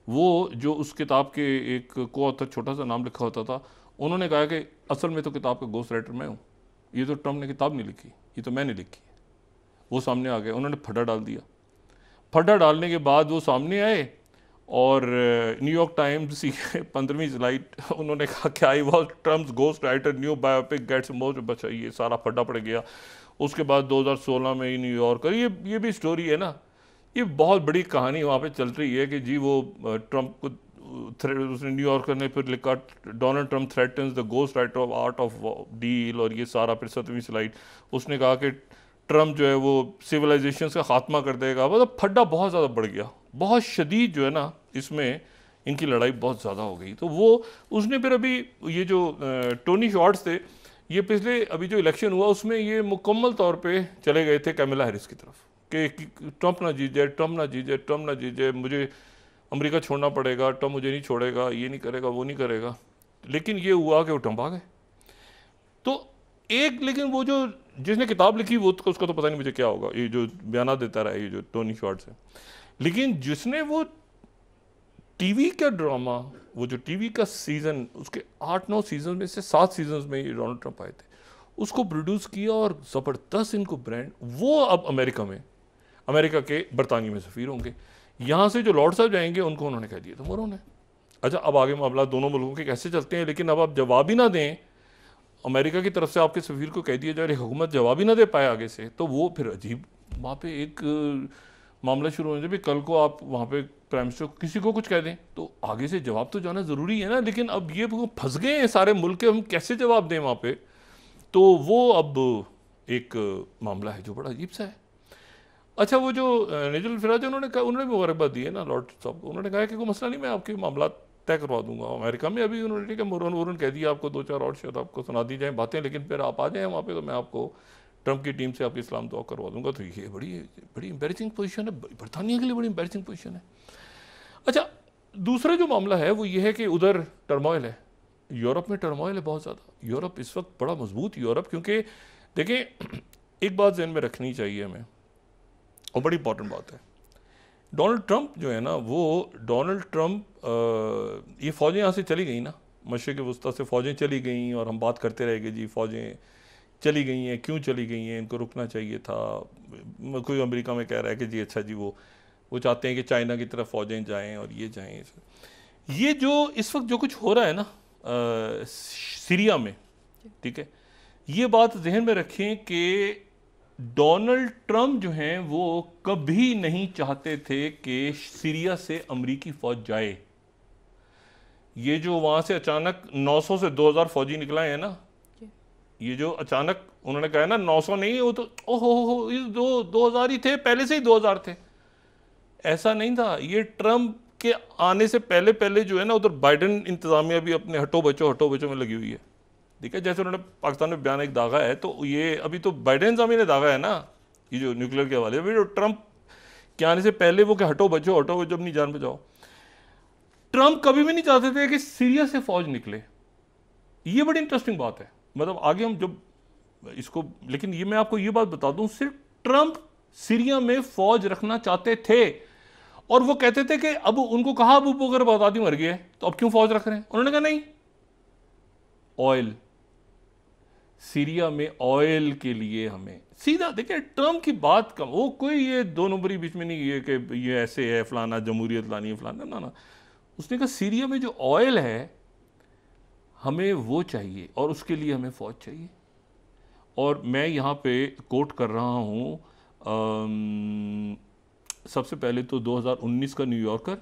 [SPEAKER 2] वो जो उस किताब के एक को ऑथर, छोटा सा नाम लिखा होता था, उन्होंने कहा कि असल में तो किताब का गोस्ट राइटर मैं हूँ, ये तो ट्रम्प ने किताब नहीं लिखी, ये तो मैंने लिखी। वो सामने आ गए, उन्होंने फटा डाल दिया। फटा डालने के बाद वो सामने आए, और न्यूयॉर्क टाइम्स की 15वीं स्लाइड उन्होंने कहा कि I was Trump's ghost writer, new biopic gets most, बच्चा ये सारा फटा पड़ गया। उसके बाद 2016 में ही न्यूयॉर्क, ये भी स्टोरी है ना, ये बहुत बड़ी कहानी वहाँ पे चल रही है कि जी वो ट्रम्प को उसने न्यूयॉर्कर ने फिर लिखा, Donald Trump threatens the ghost writer of art of deal, और ये सारा फिर 7वीं स्लाइड उसने कहा कि ट्रम्प जो है वो सिविलाइजेशन का खात्मा कर देगा। मतलब फड्डा बहुत ज़्यादा बढ़ गया, बहुत शदीद जो है ना, इसमें इनकी लड़ाई बहुत ज़्यादा हो गई। तो वो उसने फिर अभी ये जो टोनी श्वार्ट्ज थे, ये पिछले अभी जो इलेक्शन हुआ उसमें ये मुकम्मल तौर पे चले गए थे कैमला हैरिस की तरफ कि ट्रम्प ना जीत जाए, ट्रम्प ना जीत जाए, ट्रम्प ना जीत जाए, मुझे अमेरिका छोड़ना पड़ेगा, ट्रम्प मुझे नहीं छोड़ेगा, ये नहीं करेगा, वो नहीं करेगा। लेकिन ये हुआ कि वो ट्रम्प आ गए। तो एक, लेकिन वो जो जिसने किताब लिखी वो तो उसका तो पता नहीं मुझे क्या होगा, ये जो बयाना देता रहा है ये जो टोनी श्वार्ट्ज है, लेकिन जिसने वो टीवी का ड्रामा, वो जो टीवी का सीज़न, उसके 8-9 सीजन में से 7 सीजन में ये डोनाल्ड ट्रम्प आए थे, उसको प्रोड्यूस किया, और ज़बरदस्त इनको ब्रांड, वो अब अमेरिका के बरतानिया में सफ़ीर होंगे। यहाँ से जो लॉर्ड साहब जाएंगे उनको उन्होंने कह दिया था उन्होंने, अच्छा अब आगे मामला दोनों मुल्कों के कैसे चलते हैं, लेकिन अब आप जवाब ही ना दें, अमेरिका की तरफ से आपके सफ़ीर को कह दिया जाए, हुकूमत जवाब ही ना दे पाए आगे से, तो वो फिर अजीब वहाँ पे एक मामला शुरू हो जाए। भी कल को आप वहाँ पे प्राइम मिनिस्टर किसी को कुछ कह दें तो आगे से जवाब तो जाना ज़रूरी है ना, लेकिन अब ये फंस गए हैं सारे मुल्क के, हम कैसे जवाब दें वहाँ पे, तो वो अब एक मामला है जो बड़ा अजीब सा है। अच्छा, वो जो नेजुल फिराज उन्होंने भी मुबारकबाद दी है ना लॉर्ड साहब को। उन्होंने कहा कि कोई मसला नहीं, मैं आपके मामला तय करवा दूंगा। अमेरिका में अभी उन्होंने ठीक है मुरन कह दिया, आपको 2-4 और शायद आपको सुना दी जाए बातें, लेकिन फिर आप आ जाएँ वहाँ पे तो मैं आपको ट्रंप की टीम से आपकी इस्लाम दुआ करवा दूंगा। तो ये बड़ी बड़ी एम्बेरसिंग पोजीशन है, बरतानिया के लिए बड़ी एम्बेरसिंग पोजीशन है। अच्छा, दूसरा जो मामला है वो ये है कि उधर टर्मोइल है, यूरोप में टर्मोइल है बहुत ज़्यादा। यूरोप इस वक्त बड़ा मजबूत यूरोप, क्योंकि देखिए एक बात ज़हन में रखनी चाहिए हमें, और बड़ी इंपॉर्टेंट बात है। डोनाल्ड ट्रंप जो है ना, वो डोनाल्ड ट्रंप ये फ़ौजें यहाँ से चली गई ना, मशरिक़ वस्ता से फ़ौजें चली गई, और हम बात करते रह गए जी फ़ौजें चली गई हैं, क्यों चली गई हैं, इनको रुकना चाहिए था। कोई अमेरिका में कह रहा है कि जी अच्छा जी वो चाहते हैं कि चाइना की तरफ फ़ौजें जाएं और ये जाएं। ये जो इस वक्त जो कुछ हो रहा है ना सीरिया में, ठीक है, ये बात जहन में रखें कि डोनाल्ड ट्रंप जो हैं वो कभी नहीं चाहते थे कि सीरिया से अमेरिकी फ़ौज जाए। ये जो वहाँ से अचानक 900 से 2000 फ़ौजी निकलाए हैं ना, ये जो अचानक उन्होंने कहा है ना 900 नहीं, वो तो ओहो ये 2000 ही थे, पहले से ही 2000 थे। ऐसा नहीं था, ये ट्रंप के आने से पहले पहले जो है ना उधर बाइडेन इंतजामिया भी अपने हटो बचो में लगी हुई है। ठीक है, जैसे उन्होंने पाकिस्तान में बयान एक दागा है, तो ये अभी तो बाइडेन इंतजामिया ने दागा है ना, ये जो न्यूक्लियर के हवाले में, ट्रंप के आने से पहले वो क्या हटो बचो अपनी जान बचाओ। ट्रंप कभी भी नहीं चाहते थे कि सीरिया से फौज निकले। ये बड़ी इंटरेस्टिंग बात है, मतलब आगे हम जब इसको, लेकिन ये मैं आपको ये बात बता दूं, सिर्फ ट्रंप सीरिया में फौज रखना चाहते थे, और वो कहते थे कि अब उनको कहा अबू बकर बगदादी मर गए तो अब क्यों फौज रख रहे हैं। उन्होंने कहा नहीं, ऑयल, सीरिया में ऑयल के लिए हमें सीधा, देखिए ट्रंप की बात कम, वो कोई ये 2 नंबरी बीच में नहीं है कि ये ऐसे है फलाना जमहूरियत लानी है फलाना, ना। उसने कहा सीरिया में जो ऑयल है हमें वो चाहिए, और उसके लिए हमें फौज चाहिए। और मैं यहाँ पे कोट कर रहा हूँ, सबसे पहले तो 2019 का न्यूयॉर्कर,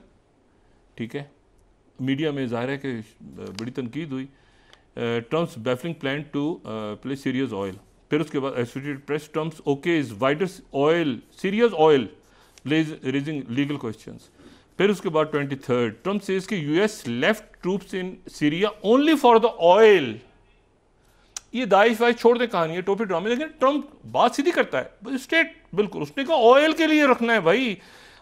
[SPEAKER 2] ठीक है, मीडिया में जाहिर है कि बड़ी तनकीद हुई, Trump's baffling plan to play Syria's oil. फिर उसके बाद Associated Press, Trump's okay is widers oil Syria's oil raising legal questions. फिर उसके बाद 23rd, ट्रम्प सेज कि US left troops in Syria only for the oil. ये दाइश वाइश छोड़ दे कहानी है, टोपी ड्रामे, लेकिन ट्रंप बात सीधी करता है स्टेट, बिल्कुल। उसने कहा ऑयल के लिए रखना है भाई,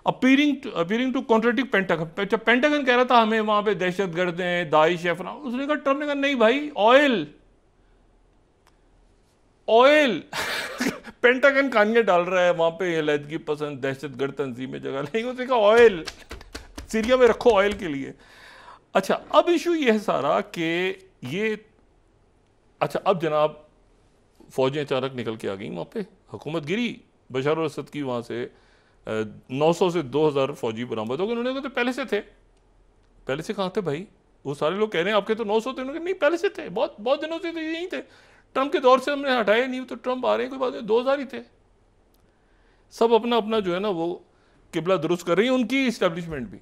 [SPEAKER 2] appearing to contradict Pentagon. Pentagon कह रहा था हमें वहां पे दहशतगर्द हैं, दाइश है, उसने कहा, ट्रंप ने कहा नहीं भाई ऑयल ऑयल पेंटागन कहानियां डाल रहा है वहां पे, अलहदगी पसंद दहशतगर्द तंजीमें जगह, लेकिन उसने कहा ऑयल सीरिया में रखो ऑयल के लिए। अच्छा, अब इशू ये है सारा कि ये, अच्छा अब जनाब फौजें अचानक निकल के आ गई वहाँ पे, हुकूमत गिरी, बशर अल असद की, वहाँ से 900 से 2000 फौजी बरामद हो गए। उन्होंने कहा तो पहले से थे। पहले से कहाँ थे भाई? वो सारे लोग कह रहे हैं आपके तो 900 थे, उन्होंने कहा नहीं पहले से थे, बहुत बहुत दिनों से तो यहीं थे, ट्रंप के दौर से हमने हटाए नहीं, तो ट्रंप आ रहे हैं कोई बात नहीं, 2000 ही थे। सब अपना अपना जो है ना वो किबला दुरुस्त कर रही है, उनकी इस्टेब्लिशमेंट भी,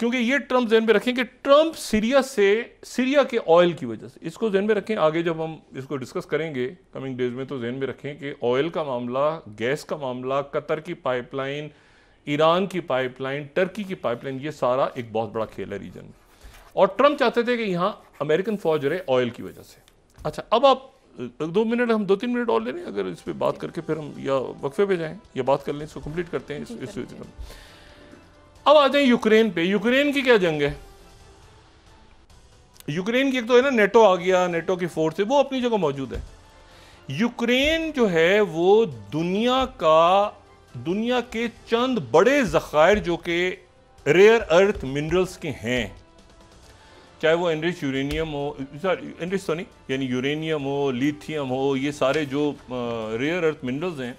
[SPEAKER 2] क्योंकि ये ट्रंप जहन में रखें कि ट्रंप सीरिया के ऑयल की वजह से, इसको जहन में रखें। आगे जब हम इसको डिस्कस करेंगे कमिंग डेज में, तो जहन में रखें कि ऑयल का मामला, गैस का मामला, कतर की पाइपलाइन, ईरान की पाइपलाइन, टर्की की पाइपलाइन, ये सारा एक बहुत बड़ा खेल है रीजन में, और ट्रंप चाहते थे कि यहाँ अमेरिकन फौज रहे ऑयल की वजह से। अच्छा, अब आप 2 मिनट, हम 2-3 मिनट और ले लें अगर इस पर बात करके, फिर हम या वक्फे पे जाएं या बात कर लें, इसको कंप्लीट करते हैं इस अब आ जाए यूक्रेन पे। यूक्रेन की क्या जंग है? यूक्रेन की एक तो है ना नेटो आ गया, नेटो की फोर्स है वो अपनी जगह मौजूद है। यूक्रेन जो है वो दुनिया के चंद बड़े ज़खायर जो कि रेयर अर्थ मिनरल्स के हैं, चाहे वो एनरिच यूरेनियम हो, एनरिच तो नहीं, यानी यूरेनियम हो, लिथियम हो, ये सारे जो रेयर अर्थ मिनरल्स हैं,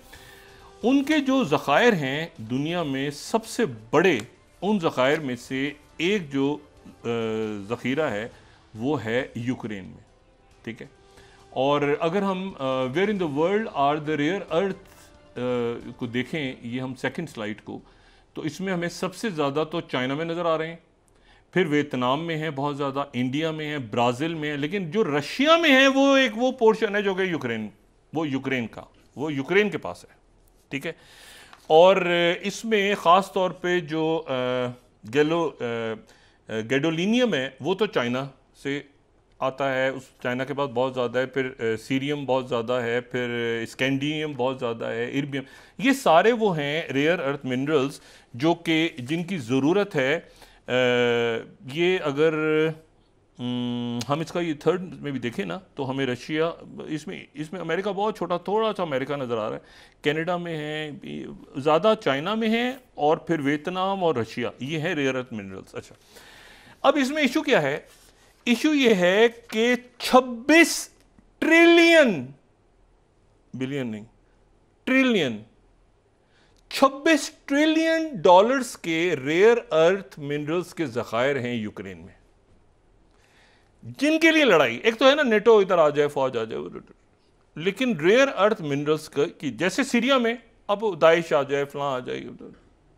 [SPEAKER 2] उनके जो ज़खायर हैं दुनिया में सबसे बड़े, उन ज़खायर में से एक जो ज़ख़ीरा है वो है यूक्रेन में, ठीक है। और अगर हम where in the world are the rare earth को देखें, ये हम सेकंड स्लाइड को, तो इसमें हमें सबसे ज़्यादा तो चाइना में नज़र आ रहे हैं, फिर वियतनाम में है बहुत ज़्यादा, इंडिया में है, ब्राज़ील में है, लेकिन जो रशिया में है वो पोर्शन है जो कि यूक्रेन के पास है, ठीक है। और इसमें ख़ास तौर पे जो गैडोलिनियम है वो तो चाइना से आता है, उस चाइना के पास बहुत ज़्यादा है, फिर सीरियम बहुत ज़्यादा है, फिर स्कैंडियम बहुत ज़्यादा है, इर्बियम, ये सारे वो हैं रेयर अर्थ मिनरल्स जो कि जिनकी ज़रूरत है। ये अगर हम इसका ये थर्ड में भी देखें ना तो हमें रशिया, इसमें अमेरिका बहुत छोटा, थोड़ा सा अमेरिका नज़र आ रहा है, कनाडा में है, ज़्यादा चाइना में है, और फिर वियतनाम और रशिया, ये है रेयर अर्थ मिनरल्स। अच्छा, अब इसमें इशू क्या है? इशू ये है कि 26 ट्रिलियन, बिलियन नहीं, ट्रिलियन, 26 ट्रिलियन डॉलर्स के रेयर अर्थ मिनरल्स के ज़खायर हैं यूक्रेन में, जिनके लिए लड़ाई, एक तो है ना नेटो इधर आ जाए, फौज आ जाए, लेकिन रेयर अर्थ मिनरल्स की, जैसे सीरिया में अब दाइश आ जाए, फलां आ जाए,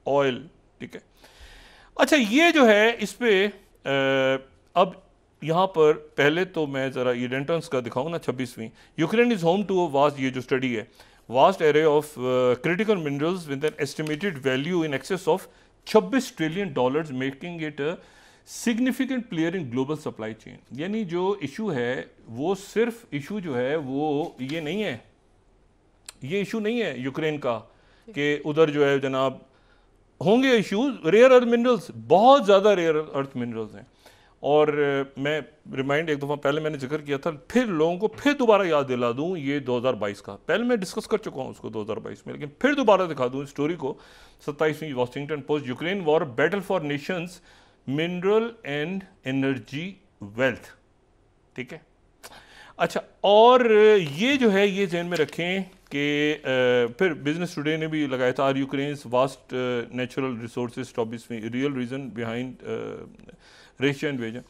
[SPEAKER 2] ऑयल, ठीक है। अच्छा, ये जो है इस पे अब यहाँ पर पहले तो मैं ज़रा ये रेंटन्स का दिखाऊँ ना, 26वीं, Ukraine is home to a vast, ये जो स्टडी है, vast array of critical minerals with an estimated value in excess of 26 trillion dollars, making it a significant player in global supply chain. यानी जो इशू है वो सिर्फ issue जो है वो ये नहीं है, ये इशू नहीं है यूक्रेन का कि उधर जो है जनाब होंगे इश्यूज, रेयर अर्थ मिनरल्स, बहुत ज़्यादा रेयर अर्थ मिनरल्स हैं। और मैं रिमाइंड एक दफ़ा पहले मैंने जिक्र किया था, फिर लोगों को फिर दोबारा याद दिला दूं ये 2022 का, पहले मैं डिस्कस कर चुका हूं उसको 2022 में, लेकिन फिर दोबारा दिखा दूं इस स्टोरी को। 27वीं Washington Post, Ukraine war battle for nation's mineral and energy wealth, ठीक है। अच्छा, और ये जो है ये ज़हन में रखें कि फिर बिजनेस टुडे ने भी लगाया था, are Ukraine's vast natural resources 24वीं real reason behind Russia invasion.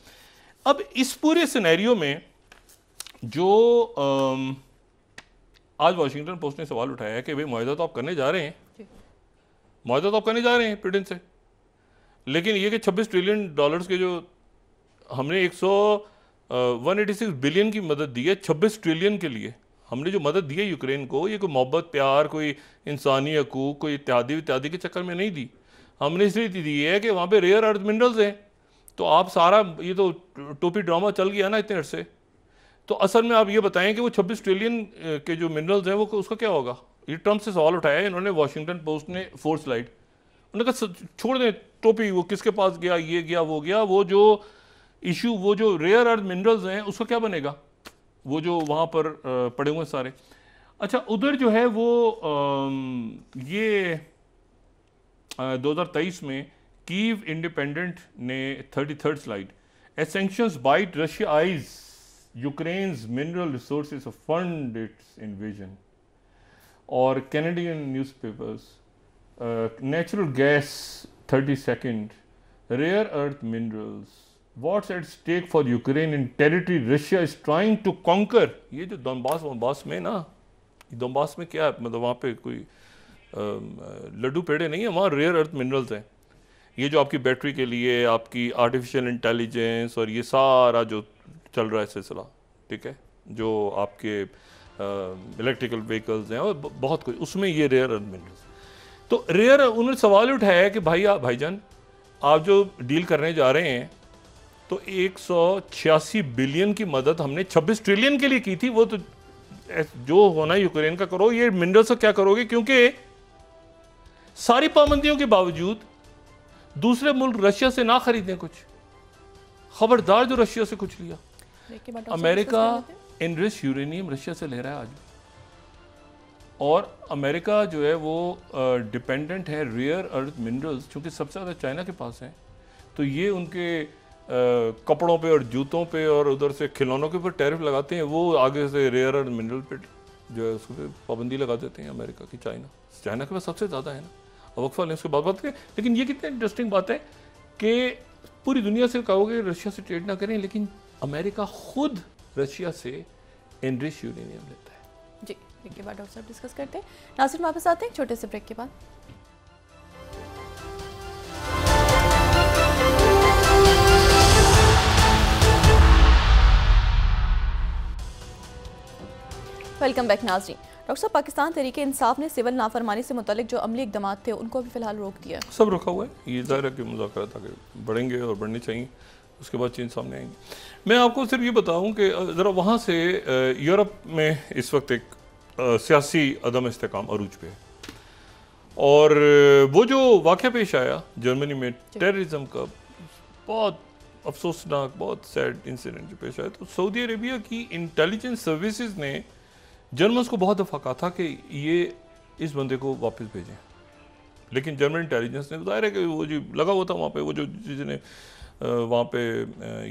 [SPEAKER 2] अब इस पूरे सिनेरियो में जो आज वॉशिंगटन पोस्ट ने सवाल उठाया है कि भाई मुआहदा तो आप करने जा रहे हैं, मुआहदा तो आप करने जा रहे हैं ब्रिटेन से, लेकिन ये कि 26 ट्रिलियन डॉलर्स के जो हमने 186 बिलियन की मदद दी है, 26 ट्रिलियन के लिए हमने जो मदद दी है यूक्रेन को, ये कोई मोहब्बत प्यार, कोई इंसानी हकूक, कोई इत्यादि के चक्कर में नहीं दी, हमने इसलिए दी है कि वहाँ पे रेयर अर्थ मिनरल्स हैं। तो आप सारा ये तो टोपी ड्रामा चल गया ना इतने अरसे, तो असल में आप ये बताएं कि वो 26 ट्रिलियन के जो मिनरल्स हैं वो उसका क्या होगा? ये ट्रंप से सवाल उठाया है इन्होंने, वॉशिंगटन पोस्ट ने 4 स्लाइड, उन्होंने कहा छोड़ दें टोपी, वो किसके पास गया, ये गया वो गया, वो जो इशू, वो जो रेयर अर्थ मिनरल्स हैं उसका क्या बनेगा, वो जो वहाँ पर पड़े हुए सारे। अच्छा, उधर जो है वो ये 2023 में कीव इंडिपेंडेंट ने 33rd slide, as sanctions bite Russia eyes Ukraine's mineral resources fund its invasion. और Canadian newspapers, natural gas 32nd, rare earth minerals, what's at stake for Ukraine in territory Russia is trying to conquer. ये जो दोनबास में ना, दोनबास में क्या है, मतलब वहाँ पे कोई लड्डू पेड़े नहीं है, वहाँ रेयर अर्थ मिनरल्स हैं। ये जो आपकी बैटरी के लिए आपकी आर्टिफिशियल इंटेलिजेंस और ये सारा जो चल रहा है सिलसिला, ठीक है, जो आपके इलेक्ट्रिकल व्हीकल्स हैं और बहुत कुछ, उसमें ये रेयर अर्थ मिनरल्स। तो रेयर, उन्होंने सवाल उठाया है कि भाईजान आप जो डील करने जा रहे हैं तो 186 बिलियन की मदद हमने 26 ट्रिलियन के लिए की थी, वो तो जो होना है यूक्रेन का करो, ये मिनरल्स का क्या करोगे? क्योंकि सारी पाबंदियों के बावजूद दूसरे मुल्क रशिया से ना खरीदें कुछ, खबरदार जो रशिया से कुछ लिया। अमेरिका एनरिच यूरेनियम रशिया से ले रहा है आज, और अमेरिका जो है वो डिपेंडेंट है रेयर अर्थ मिनरल्स, चूँकि सबसे ज़्यादा चाइना के पास हैं, तो ये उनके कपड़ों पे और जूतों पे और उधर से खिलौनों के ऊपर टैरिफ लगाते हैं, वो आगे से रेयर अर्थ मिनरल पे जो है उसको पाबंदी लगा देते हैं अमेरिका की। चाइना के पास सबसे ज़्यादा है ना, वक्फा लें उसके बात करें। लेकिन ये कितनी इंटरेस्टिंग बात है कि पूरी दुनिया से कहोगे रशिया से ट्रेड ना करें, लेकिन अमेरिका खुद रशिया से एनरिच यूरेनियम लेता है।
[SPEAKER 1] जी, ब्रेक के बाद डॉक्टर साहब डिस्कस करते हैं। नाज़रीन वापस आते हैं छोटे से ब्रेक के बाद। वेलकम बैक नाज़रीन। डॉक्टर साहब, पाकिस्तान तहरीक इंसाफ ने सिविल नाफरमानी से मुतल्लिक जो अमली इकदाम थे उनको भी फिलहाल रोक दिया।
[SPEAKER 2] सब रोका हुआ है। ये ज़ाहिर है कि मुज़ाकरात आगे बढ़ेंगे और बढ़ने चाहिए, उसके बाद चीज़ सामने आएंगी। मैं आपको सिर्फ ये बताऊं कि ज़रा वहाँ से यूरोप में इस वक्त एक सियासी अदम इस्तेकाम अरूज पे है, और वो जो वाक़या पेश आया जर्मनी में टेररिज्म का, बहुत अफसोसनाक, बहुत सैड इंसिडेंट जो पेश आया, तो सऊदी अरेबिया की इंटेलिजेंस सर्विसेज ने जर्मन्स को बहुत दफ़ा कहा था कि ये इस बंदे को वापस भेजें, लेकिन जर्मन इंटेलिजेंस ने, ज़ाहिर है कि वो जो लगा हुआ था वहाँ पे, वो जो जिसने वहाँ पे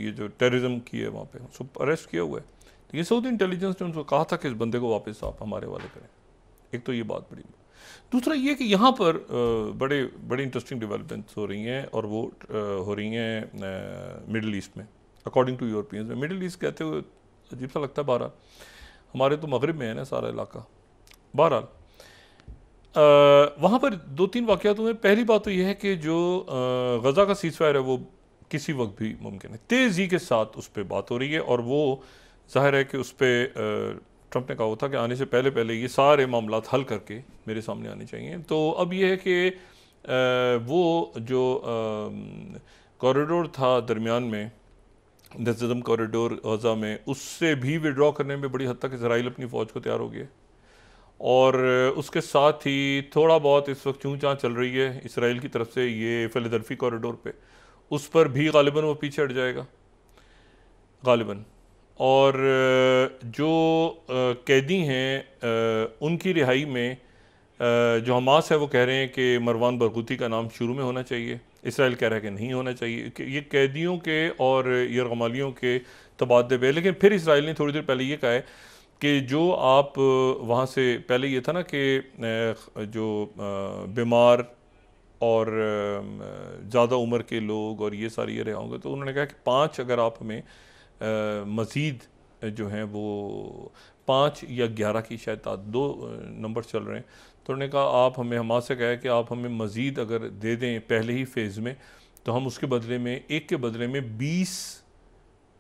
[SPEAKER 2] ये जो टेररिज्म की है वहाँ पे उसको अरेस्ट किया हुआ है, तो ये सऊदी इंटेलिजेंस ने उनको कहा था कि इस बंदे को वापस आप हमारे वाले करें। एक तो ये बात बड़ी, दूसरा ये कि यहाँ पर बड़े इंटरेस्टिंग डेवलपमेंट्स हो रही हैं, और वो हो रही हैं मिडिल ईस्ट में, अकॉर्डिंग टू यूरोपियंस में। मिडिल ईस्ट कहते हुए अजीब सा लगता है, बहरहाल हमारे तो मगरिब में है ना सारा इलाका। बहरहाल वहाँ पर दो तीन वाक़यात हुए। पहली बात तो यह है कि जो गज़ा का सीज़फायर है वो किसी वक्त भी मुमकिन है। तेज़ी के साथ उस पर बात हो रही है, और वो ज़ाहिर है कि उस पर ट्रंप ने कहा था कि आने से पहले पहले ये सारे मामलात हल करके मेरे सामने आने चाहिए। तो अब ये है कि वो जो कॉरिडोर था दरमियान में, नज़म कॉरिडोर गज़ा में, उससे भी विड्रॉ करने में बड़ी हद तक इसराइल अपनी फ़ौज को तैयार हो गया, और उसके साथ ही थोड़ा बहुत इस वक्त चूँ चाँ चल रही है इसराइल की तरफ से ये फिलाडेल्फी कॉरिडोर पे, उस पर भी गालिबन वो पीछे हट जाएगा गालिबन। और जो कैदी हैं उनकी रिहाई में जो हमास है वो कह रहे हैं कि मरवान बरगूती का नाम शुरू में होना चाहिए, इसराइल कह रहा है कि नहीं होना चाहिए, कि ये कैदियों के और यरगमालियों के तबादले पे। लेकिन फिर इसराइल ने थोड़ी देर पहले ये कहा है कि जो आप वहाँ से, पहले ये था ना कि जो बीमार और ज़्यादा उम्र के लोग और ये सारी ये रहे होंगे, तो उन्होंने कहा कि 5 अगर आप हमें मज़ीद जो हैं वो 5 या 11 की शायद 2 नंबर चल रहे हैं, तो उन्होंने कहा आप हमें, हमास से कहा है कि आप हमें मज़ीद अगर दे दें पहले ही फेज़ में, तो हम उसके बदले में, एक के बदले में 20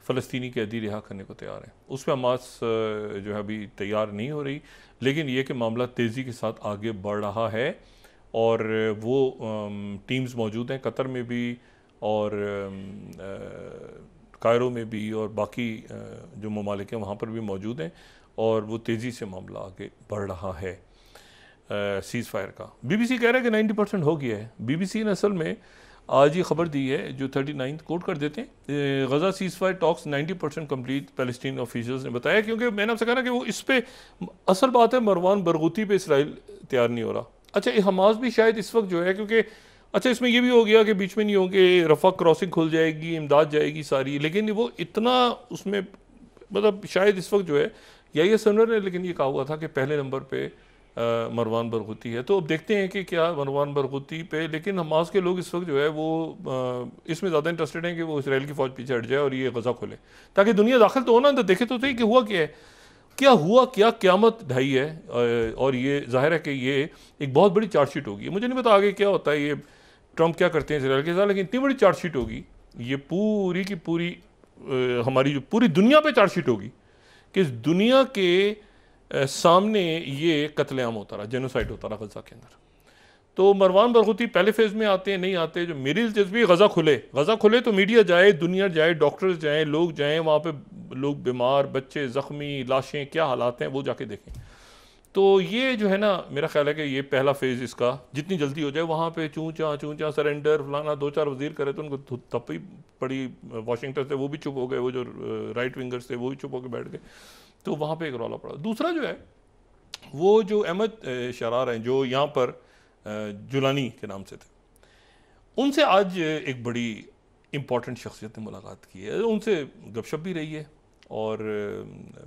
[SPEAKER 2] फ़लस्तीनी कैदी रिहा करने को तैयार हैं। उस पर हमास जो है अभी तैयार नहीं हो रही, लेकिन ये कि मामला तेज़ी के साथ आगे बढ़ रहा है, और वो टीम्स मौजूद हैं कतर में भी और कायरो में भी, और बाकी जो ममालिक हैं वहाँ पर भी मौजूद हैं, और वो तेज़ी से मामला आगे बढ़ रहा है सीज़ फायर का। BBC कह रहा है कि 90% हो गया है। BBC ने असल में आज ये खबर दी है, जो 39 कोट कर देते हैं, Gaza ceasefire talks 90% complete, Palestine officials ने बताया। क्योंकि मैंने आपसे कहा ना कि वो इस पर असल बात है, मरवान बरगूती पे इसराइल तैयार नहीं हो रहा। अच्छा, हमास भी शायद इस वक्त जो है, क्योंकि अच्छा इसमें ये भी हो गया कि बीच में नहीं होंगे, रफ़ा क्रॉसिंग खुल जाएगी, इमदाद जाएगी सारी, लेकिन वो इतना उसमें, मतलब शायद इस वक्त जो है, ये सनवर ने लेकिन ये कहा हुआ था कि पहले नंबर पे मरवान बरगूती है। तो अब देखते हैं कि क्या मरवान बरगूती पे, लेकिन हमास के लोग इस वक्त जो है वो इसमें ज़्यादा इंटरेस्टेड हैं कि वो इसराइल की फ़ौज पीछे हट जाए और ये गज़ा खोले, ताकि दुनिया दाखिल तो हो ना, तो देखे तो सही कि हुआ क्या है, क्या हुआ, क्या क़यामत ढाई है। और ये जाहिर है कि ये एक बहुत बड़ी चार्जशीट होगी। मुझे नहीं पता आगे क्या होता है, ये ट्रंप क्या करते हैं इसराइल के साथ, लेकिन इतनी बड़ी चार्जशीट होगी, ये पूरी की पूरी हमारी जो पूरी दुनिया पे चार्जशीट होगी कि इस दुनिया के सामने ये कत्लेआम होता रहा, जेनोसाइड होता रहा गज़ा के अंदर। तो मरवान बरगूती पहले फेज़ में आते हैं, नहीं आते, जो मेरी दिलचस्पी, गज़ा खुले तो मीडिया जाए, दुनिया जाए, डॉक्टर्स जाएँ, लोग जाएँ वहाँ पे, लोग बीमार, बच्चे ज़ख्मी, लाशें, क्या हालात हैं वो जाके देखें। तो ये जो है ना, मेरा ख्याल है कि ये पहला फेज़ इसका जितनी जल्दी हो जाए, वहाँ पे चूँ चाँ सरेंडर फलाना 2-4 वज़ीर करे तो उनको थप्पी पड़ी वाशिंगटन से, वो भी चुप हो गए, वो जो राइट विंगर्स थे वो भी चुप होकर बैठ गए, तो वहाँ पे एक रौला पड़ा। दूसरा जो है वो जो अहमद शरार हैं, जो यहाँ पर जुलानी के नाम से थे, उनसे आज एक बड़ी इम्पॉर्टेंट शख्सियत ने मुलाकात की है, उनसे गपशप भी रही है, और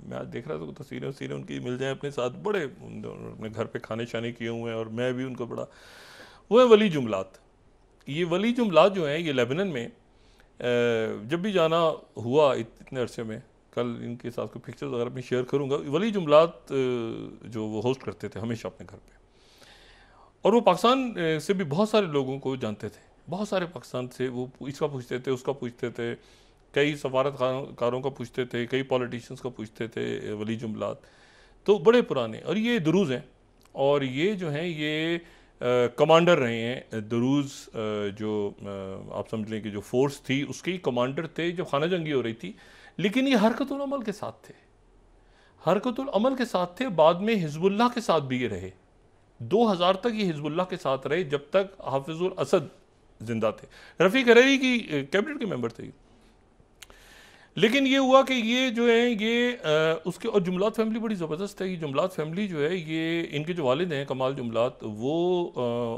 [SPEAKER 2] मैं आज देख रहा था तो तस्वीरें उनकी मिल जाए अपने साथ, बड़े अपने घर पे खाने शाने किए हुए हैं, और मैं भी उनको बड़ा, वो है वली जुमलात। ये वली जुमलात जो हैं, ये लेबनान में जब भी जाना हुआ इतने अरसे में, कल इनके साथ कोई पिक्चर्स वगैरह मैं शेयर करूँगा, वली जुमलात जो वो होस्ट करते थे हमेशा अपने घर पे, और वो पाकिस्तान से भी बहुत सारे लोगों को जानते थे, बहुत सारे पाकिस्तान से वो इसका पूछते थे, उसका पूछते थे, कई सफारतकारों का पूछते थे, कई पॉलिटिशियंस का पूछते थे वली जुमलात। तो बड़े पुराने, और ये दुरूज़ हैं, और ये जो हैं ये कमांडर रहे हैं। दुरूज़ जो आप समझ लें कि जो फोर्स थी उसके ही कमांडर थे जब खाना जंगी हो रही थी, लेकिन ये हरकतुल अमल के साथ थे, हरकतुल अमल के साथ थे। बाद में हिजबुल्लाह के साथ भी ये रहे, 2000 तक ये हिजबुल्लाह के साथ रहे, जब तक हाफिजुल असद जिंदा थे। रफ़ीक हरीरी की कैबिनेट के मेंबर थे। लेकिन ये हुआ कि ये जो है ये उसके, और जुमलात फैमिली बड़ी ज़बरदस्त है। ये जुमलात फैमिली जो है ये, इनके जो वालिद हैं कमाल जुमलात, वो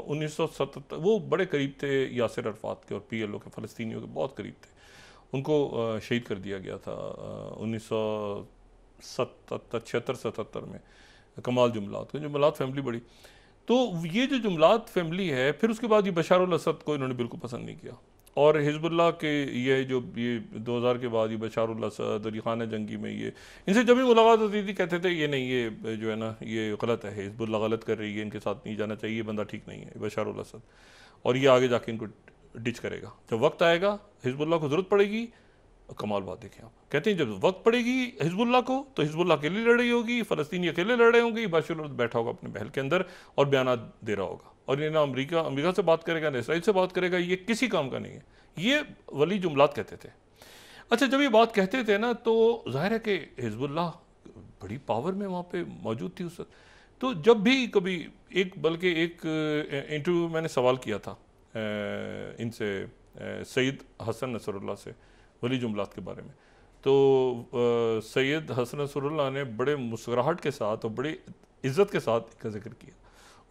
[SPEAKER 2] 1977 वो बड़े करीब थे यासिर अरफात के और PLO के, फ़लस्तीनियों के बहुत करीब थे। उनको शहीद कर दिया गया था 1976 में कमाल जुमलात को। जुमलात फैमिली बड़ी, तो ये जो जुमलात फैमिली है, फिर उसके बाद ये बशारुल असद को इन्होंने बिल्कुल पसंद नहीं किया, और हिजबुल्लाह के ये जो ये 2000 के बाद ये बशारुल असद और ये खाना जंगी में ये, इनसे जब भी मुलाकात होती थी कहते थे ये नहीं, ये जो है ना ये गलत है, हिजबुल्लाह गलत कर रही है, इनके साथ नहीं जाना चाहिए, ये बंदा ठीक नहीं है बशारुल असद, और ये आगे जाके इनको डिच करेगा। जब वक्त आएगा हिजबुल्लाह को ज़रूरत पड़ेगी, कमाल बात देखें आप, कहते हैं जब वक्त पड़ेगी हिजबुल्लाह को तो हिजबुल्लाह अकेली लड़ रही होगी, फ़लस्तीनी अकेले लड़ रहे होंगे, बशर बैठा होगा अपने महल के अंदर और बयान दे रहा होगा, और ये ना अमेरिका से बात करेगा ना इसराइल से बात करेगा, ये किसी काम का नहीं है। ये वली जुमलात कहते थे। अच्छा, जब ये बात कहते थे ना तो जाहिर है कि हिजबुल्लाह बड़ी पावर में वहाँ पे मौजूद थी उस वक्त। तो जब भी कभी बल्कि एक इंटरव्यू मैंने सवाल किया था इनसे, सैयद हसन नसरुल्लाह से, वली जुमलात के बारे में, तो सैयद हसन नसरुल्लाह ने बड़े मुस्कुराहट के साथ और बड़ी इज़्ज़त के साथ इसका जिक्र किया।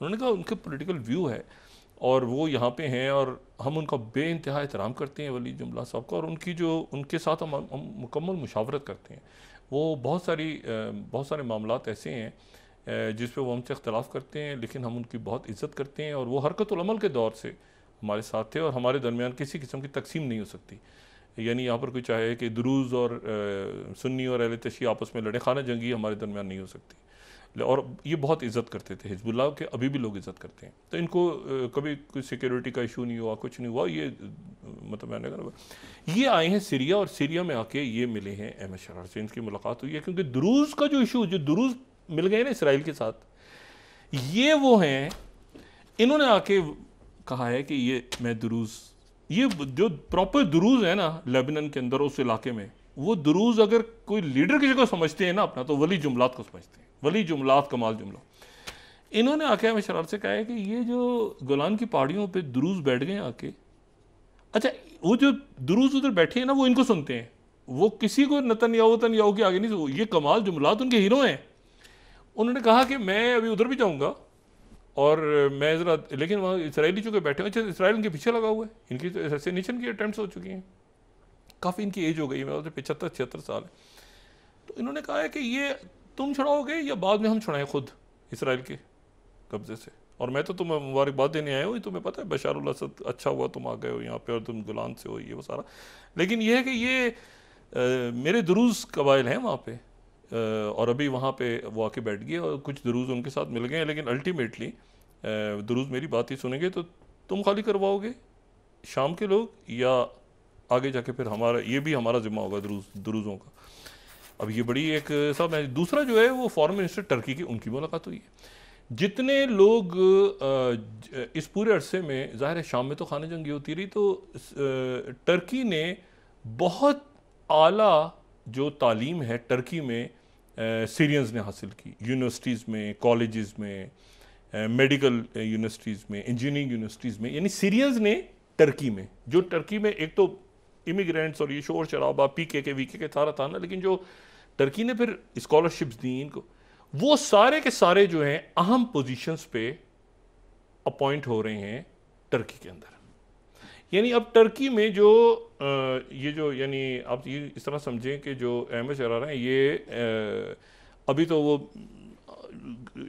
[SPEAKER 2] उन्होंने कहा उनके पॉलिटिकल व्यू है और वो यहाँ पे हैं और हम उनका बेइंतहा एहतराम करते हैं वली जुमला साहब का, और उनके साथ हम मुकम्मल मुशावरत करते हैं। वो बहुत सारे मामलात ऐसे हैं जिस पे वो हमसे इख्तलाफ करते हैं, लेकिन हम उनकी बहुत इज़्ज़त करते हैं, और वो हरकतुल अमल के दौर से हमारे साथ थे, और हमारे दरमियान किसी किस्म की तकसीम नहीं हो सकती। यानी यहाँ पर कोई चाहे कि दुरूज़ और सुन्नी और अहले तशय्युअ आपस में लड़े, खाना जंगी हमारे दरमियान नहीं हो सकती। और ये बहुत इज़्ज़त करते थे हिजबुल्लाह के, अभी भी लोग इज़्ज़त करते हैं। तो इनको कभी कोई सिक्योरिटी का इशू नहीं हुआ, कुछ नहीं हुआ। ये मतलब मैंने कहा ये आए हैं सीरिया, और सीरिया में आके ये मिले हैं अहमद शरार से, इनकी मुलाकात हुई है, क्योंकि दुरूज़ का जो इशू, जो दुरूज़ मिल गए ना इसराइल के साथ, ये वो हैं, इन्होंने आके कहा है कि ये मैं दुरूज़, ये जो प्रॉपर दुरूज़ है ना लेबनान के अंदर उस इलाके में, वो दुरूज़ अगर कोई लीडर किसी को समझते हैं ना अपना, तो वली जुमलात को समझते हैं, वली जुमलात कमाल जुमला। इन्होंने आके हमें शरारत से कहा है कि ये जो गोलान की पहाड़ियों पे दुरूज़ बैठ गए आके, अच्छा वो जो दुरूज़ उधर बैठे हैं ना वो इनको सुनते हैं, वो किसी को नतन्याहू के आगे नहीं, ये कमाल जुमलात उनके हीरो हैं। उन्होंने कहा कि मैं अभी उधर भी जाऊँगा और मैं ज़रा, लेकिन वहाँ इसराइली चूँकि बैठे हैं, अच्छा इसराइल इनके पीछे लगा हुआ है, इनकी तो असैसिनेशन की अटैम्प्ट्स हो चुकी हैं, काफ़ी इनकी एज हो गई है, 75-76 साल है। तो इन्होंने कहा है कि ये तुम छुड़ाओगे या बाद में हम छुड़ाएं खुद इसराइल के कब्जे से, और मैं तो तुम्हें मुबारकबाद देने आया हूँ, तुम्हें पता है बशारुल असद अच्छा हुआ तुम आ गए हो यहाँ पे और तुम गुलान से हो, ये वो सारा। लेकिन ये है कि ये मेरे दुरूज़ कबाइल हैं वहाँ पे, और अभी वहाँ पे वो आके बैठ गए और कुछ दुरूज़ उनके साथ मिल गए हैं, लेकिन अल्टीमेटली दुरूज़ मेरी बात ही सुनेंगे। तो तुम खाली करवाओगे शाम के लोग, या आगे जाके फिर हमारा, ये भी हमारा ज़िम्मा होगा दुरूज़ों का। अब ये बड़ी एक सब है। दूसरा जो है वो फॉरेन मिनिस्टर टर्की की, उनकी मुलाकात हुई है। जितने लोग इस पूरे अरसे में, ज़ाहिर है शाम में तो खाना जंगी होती रही, तो टर्की ने बहुत आला जो तालीम है टर्की में सीरियंस ने हासिल की, यूनिवर्सिटीज़ में, कॉलेजेस में, मेडिकल यूनिवर्सिटीज़ में, इंजीनियरिंग यूनिवर्सिटीज़ में, यानी सीरियंस ने टर्की में, जो टर्की में एक तो इमिग्रेंट्स और ये शोर शराबा PKK VKK के सारा था ना, लेकिन जो टर्की ने फिर स्कॉलरशिप्स दी इनको, वो सारे के सारे जो हैं अहम पोजीशंस पे अपॉइंट हो रहे हैं टर्की के अंदर। यानी अब टर्की में जो ये जो, यानी आप ये इस तरह समझें कि जो अहमद शरार हैं ये अभी तो वो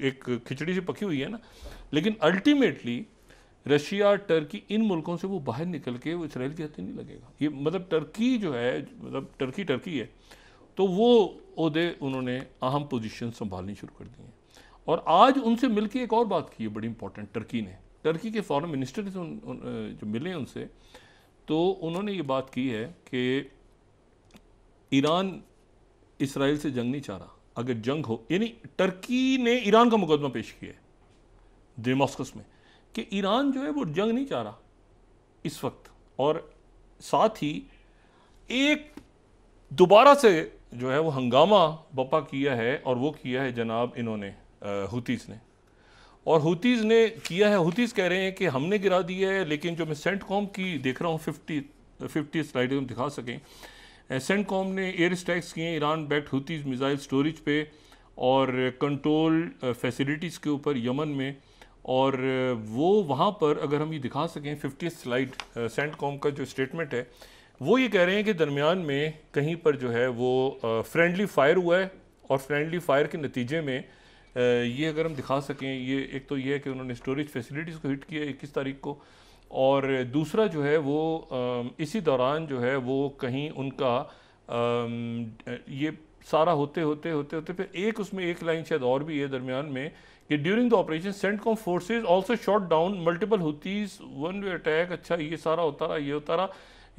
[SPEAKER 2] एक खिचड़ी से पकी हुई है ना, लेकिन अल्टीमेटली रशिया, टर्की, इन मुल्कों से वो बाहर निकल के वो इसराइल के हाथ नहीं लगेगा। ये मतलब टर्की जो है, मतलब टर्की है, तो वो ओहदे उन्होंने अहम पोजीशन संभालनी शुरू कर दी हैं। और आज उनसे मिलके एक और बात की है बड़ी इंपॉर्टेंट, टर्की के फॉरेन मिनिस्टर से जो मिले उनसे, तो उन्होंने ये बात की है कि ईरान इसराइल से जंग नहीं चाह रहा, अगर जंग हो, यानी टर्की ने ईरान का मुकदमा पेश किया है डेमास्कस में कि ईरान जो है वो जंग नहीं चाह रहा इस वक्त, और साथ ही एक दोबारा से जो है वो हंगामा बपा किया है, और वो किया है जनाब इन्होंने हुतीज़ ने। और हुतीज़ ने किया है, हुतीज़ कह रहे हैं कि हमने गिरा दिया है, लेकिन जो मैं सेंटकॉम की देख रहा हूँ 50 स्लाइड हम दिखा सकें, सेंटकॉम ने एयर स्ट्राइक्स किए ईरान बैक्ड हुतीज़ मिसाइल स्टोरेज पे और कंट्रोल फैसिलिटीज़ के ऊपर यमन में, और वो वहाँ पर अगर हम ये दिखा सकें 50 स्लाइड, सेंटकॉम का जो स्टेटमेंट है वो ये कह रहे हैं कि दरमियान में कहीं पर जो है वो फ्रेंडली फायर हुआ है, और फ्रेंडली फायर के नतीजे में ये अगर हम दिखा सकें, ये एक तो ये है कि उन्होंने स्टोरेज फैसिलिटीज़ को हिट किया 21 तारीख को, और दूसरा जो है वो इसी दौरान जो है वो कहीं उनका ये सारा होते फिर एक उसमें एक लाइन शायद और भी है दरमियान में कि during the operation CENTCOM forces also shot down multiple हुतीज one way attack. अच्छा, ये सारा होता रहा, ये होता रहा,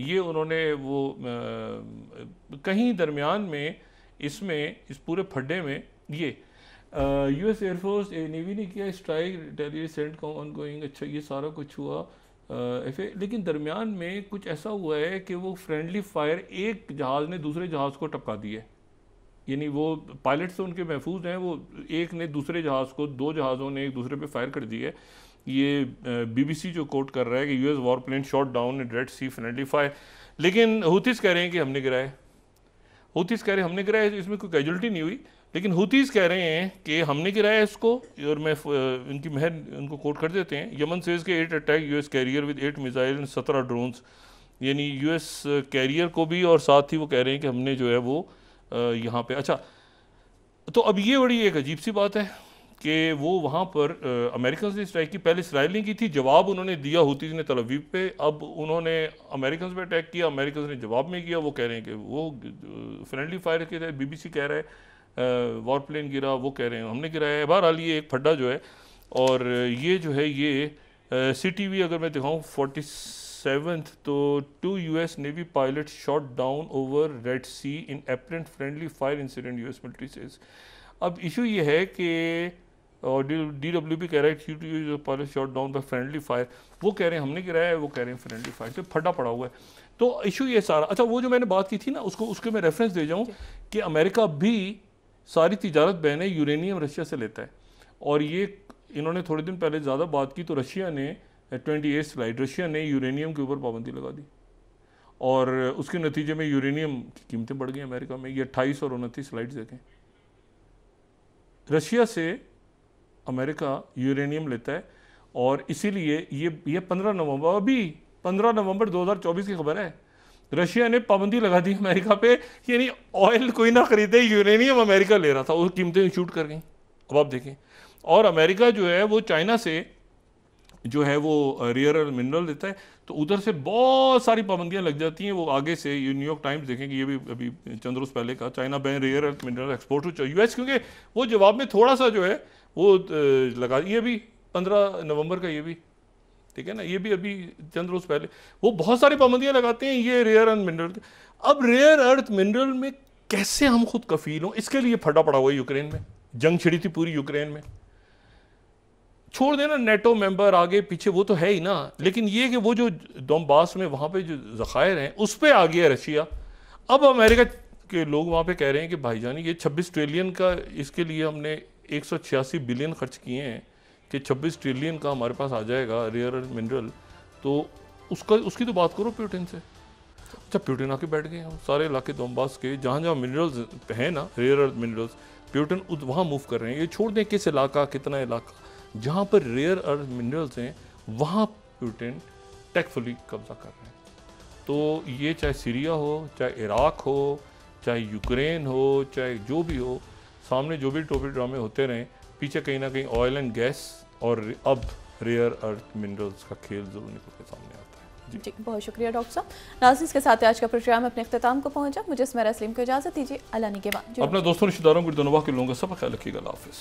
[SPEAKER 2] ये उन्होंने वो कहीं दरमियान में इसमें इस पूरे फड्डे में ये यूएस एयरफोर्स नेवी ने किया स्ट्राइक रिटेलिएट सेंटकॉम ऑनगोइंग। अच्छा, ये सारा कुछ हुआ लेकिन दरमियान में कुछ ऐसा हुआ है कि वो फ्रेंडली फायर एक जहाज़ ने दूसरे जहाज़ को टपका दी है, यानी वो पायलट्स तो उनके महफूज हैं, वो एक ने दूसरे जहाज़ को, दो जहाज़ों ने एक दूसरे पे फायर कर दी है। ये बीबीसी जो कोट कर रहा है कि US war plane shot down in Red Sea friendly fire, लेकिन हुतीज़ कह रहे हैं कि हमने गिराए, हुतीज़ कह रहे हैं हमने गिराया, इसमें कोई कैजुअल्टी नहीं हुई, लेकिन हुतीज़ कह रहे हैं कि हमने गिराया इसको। और मैं इनकी महर उनको कोट कर देते हैं, यमन सेज के 8 attack US carrier with 8 missile and 17 drones, यानी यूएस कैरियर को भी, और साथ ही वो कह रहे हैं कि हमने जो है वो यहाँ पे। अच्छा, तो अब ये बड़ी एक अजीब सी बात है कि वो वहाँ पर अमेरिकन ने स्ट्राइक की, पहले इसराइल ने की थी, जवाब उन्होंने दिया हुतीज़ ने तल अवीव पे, अब उन्होंने अमेरिकन पे अटैक किया, अमेरिकन ने जवाब में किया, वो कह रहे हैं कि वो फ्रेंडली फायर के तहत बीबीसी कह रहा है वॉर प्लेन गिरा, वो कह रहे हैं हमने गिराया है। बहरहाल ये एक फड्डा जो है, और ये जो है ये CTV अगर मैं दिखाऊँ 47th, तो 2 US navy pilot shot down over Red Sea in apparent friendly fire incident US military says. अब इशू ये है कि और DWP कह रहा है pilot shot down by friendly fire, वो कह रहे हैं हमने गिराया है, वो कह रहे हैं फ्रेंडली फायर से फटा पड़ा हुआ है। तो इशू ये सारा। अच्छा, वो जो मैंने बात की थी ना, उसके मैं रेफरेंस दे जाऊँ कि अमेरिका भी सारी तिजारत बहने यूरेनियम रशिया से लेता है, और ये इन्होंने थोड़े दिन पहले ज़्यादा बात की तो रशिया ने 28 स्लाइड, रशिया ने यूरेनियम के ऊपर पाबंदी लगा दी, और उसके नतीजे में यूरेनियम की कीमतें बढ़ गई अमेरिका में। ये 28 और 29 स्लाइड्स देखें, रशिया से अमेरिका यूरेनियम लेता है, और इसीलिए ये 15 नवंबर, अभी 15 नवंबर 2024 की खबर है, रशिया ने पाबंदी लगा दी अमेरिका पे, यानी ऑयल कोई ना खरीदे, यूरेनियम अमेरिका ले रहा था, वो कीमतें शूट कर गई। अब आप देखें, और अमेरिका जो है वो चाइना से जो है वो रेयर अर्थ मिनरल लेता है, तो उधर से बहुत सारी पाबंदियां लग जाती हैं। वो आगे से न्यूयॉर्क टाइम्स देखेंगे, ये भी अभी चंद रोज पहले का, China ban rare earth mineral export to US, क्योंकि वो जवाब में थोड़ा सा जो है वो लगा, ये भी 15 नवंबर का, ये भी ठीक है ना, ये भी अभी चंद रोज पहले वो बहुत सारी पाबंदियां लगाते हैं ये रेयर अर्थ मिनरल। अब रेयर अर्थ मिनरल में कैसे हम खुद कफील हों, इसके लिए फटा पड़ा हुआ है यूक्रेन में, जंग छिड़ी थी पूरी यूक्रेन में। छोड़ देना नेटो मेंबर आगे पीछे, वो तो है ही ना, लेकिन ये कि वो जो डोंबास में वहाँ पे जो ज़खायर हैं उस पर आ गया रशिया। अब अमेरिका के लोग वहाँ पे कह रहे हैं कि भाईजान ये 26 ट्रिलियन का, इसके लिए हमने 186 बिलियन खर्च किए हैं कि 26 ट्रिलियन का हमारे पास आ जाएगा रेयर अर्थ मिनरल, तो उसकी तो बात करो पुतिन से। अच्छा, पुतिन आके बैठ गए हैं, सारे इलाके डोंबास के जहाँ जहाँ मिनरल्स हैं ना, रेयर अर्थ मिनरल्स, पुतिन वहाँ मूव कर रहे हैं। ये छोड़ दें किस इलाका, कितना इलाका, जहाँ पर रेयर अर्थ मिनरल्स हैं वहाँ पुतिन टेकफुली कब्जा कर रहे हैं। तो ये चाहे सीरिया हो, चाहे इराक हो, चाहे यूक्रेन हो, चाहे जो भी हो, सामने जो भी टोपी ड्रामे होते रहें, पीछे कहीं ना कहीं ऑयल एंड गैस और अब रेयर अर्थ मिनरल्स का खेल जरूर निकल के सामने आता है।
[SPEAKER 1] जी, बहुत शुक्रिया डॉक्टर साहब। नाज़रीन, के साथ आज का प्रोग्राम अपने इख्तिताम को पहुंचा। मुझे स्मेरा सलीम को इजाज़त दीजिए। अल्लाह निगहबान।
[SPEAKER 2] अपने दोस्तों रिश्तेदारों को के लोगों का सब ख्याल रखिएगा। अल्लाह हाफिज़।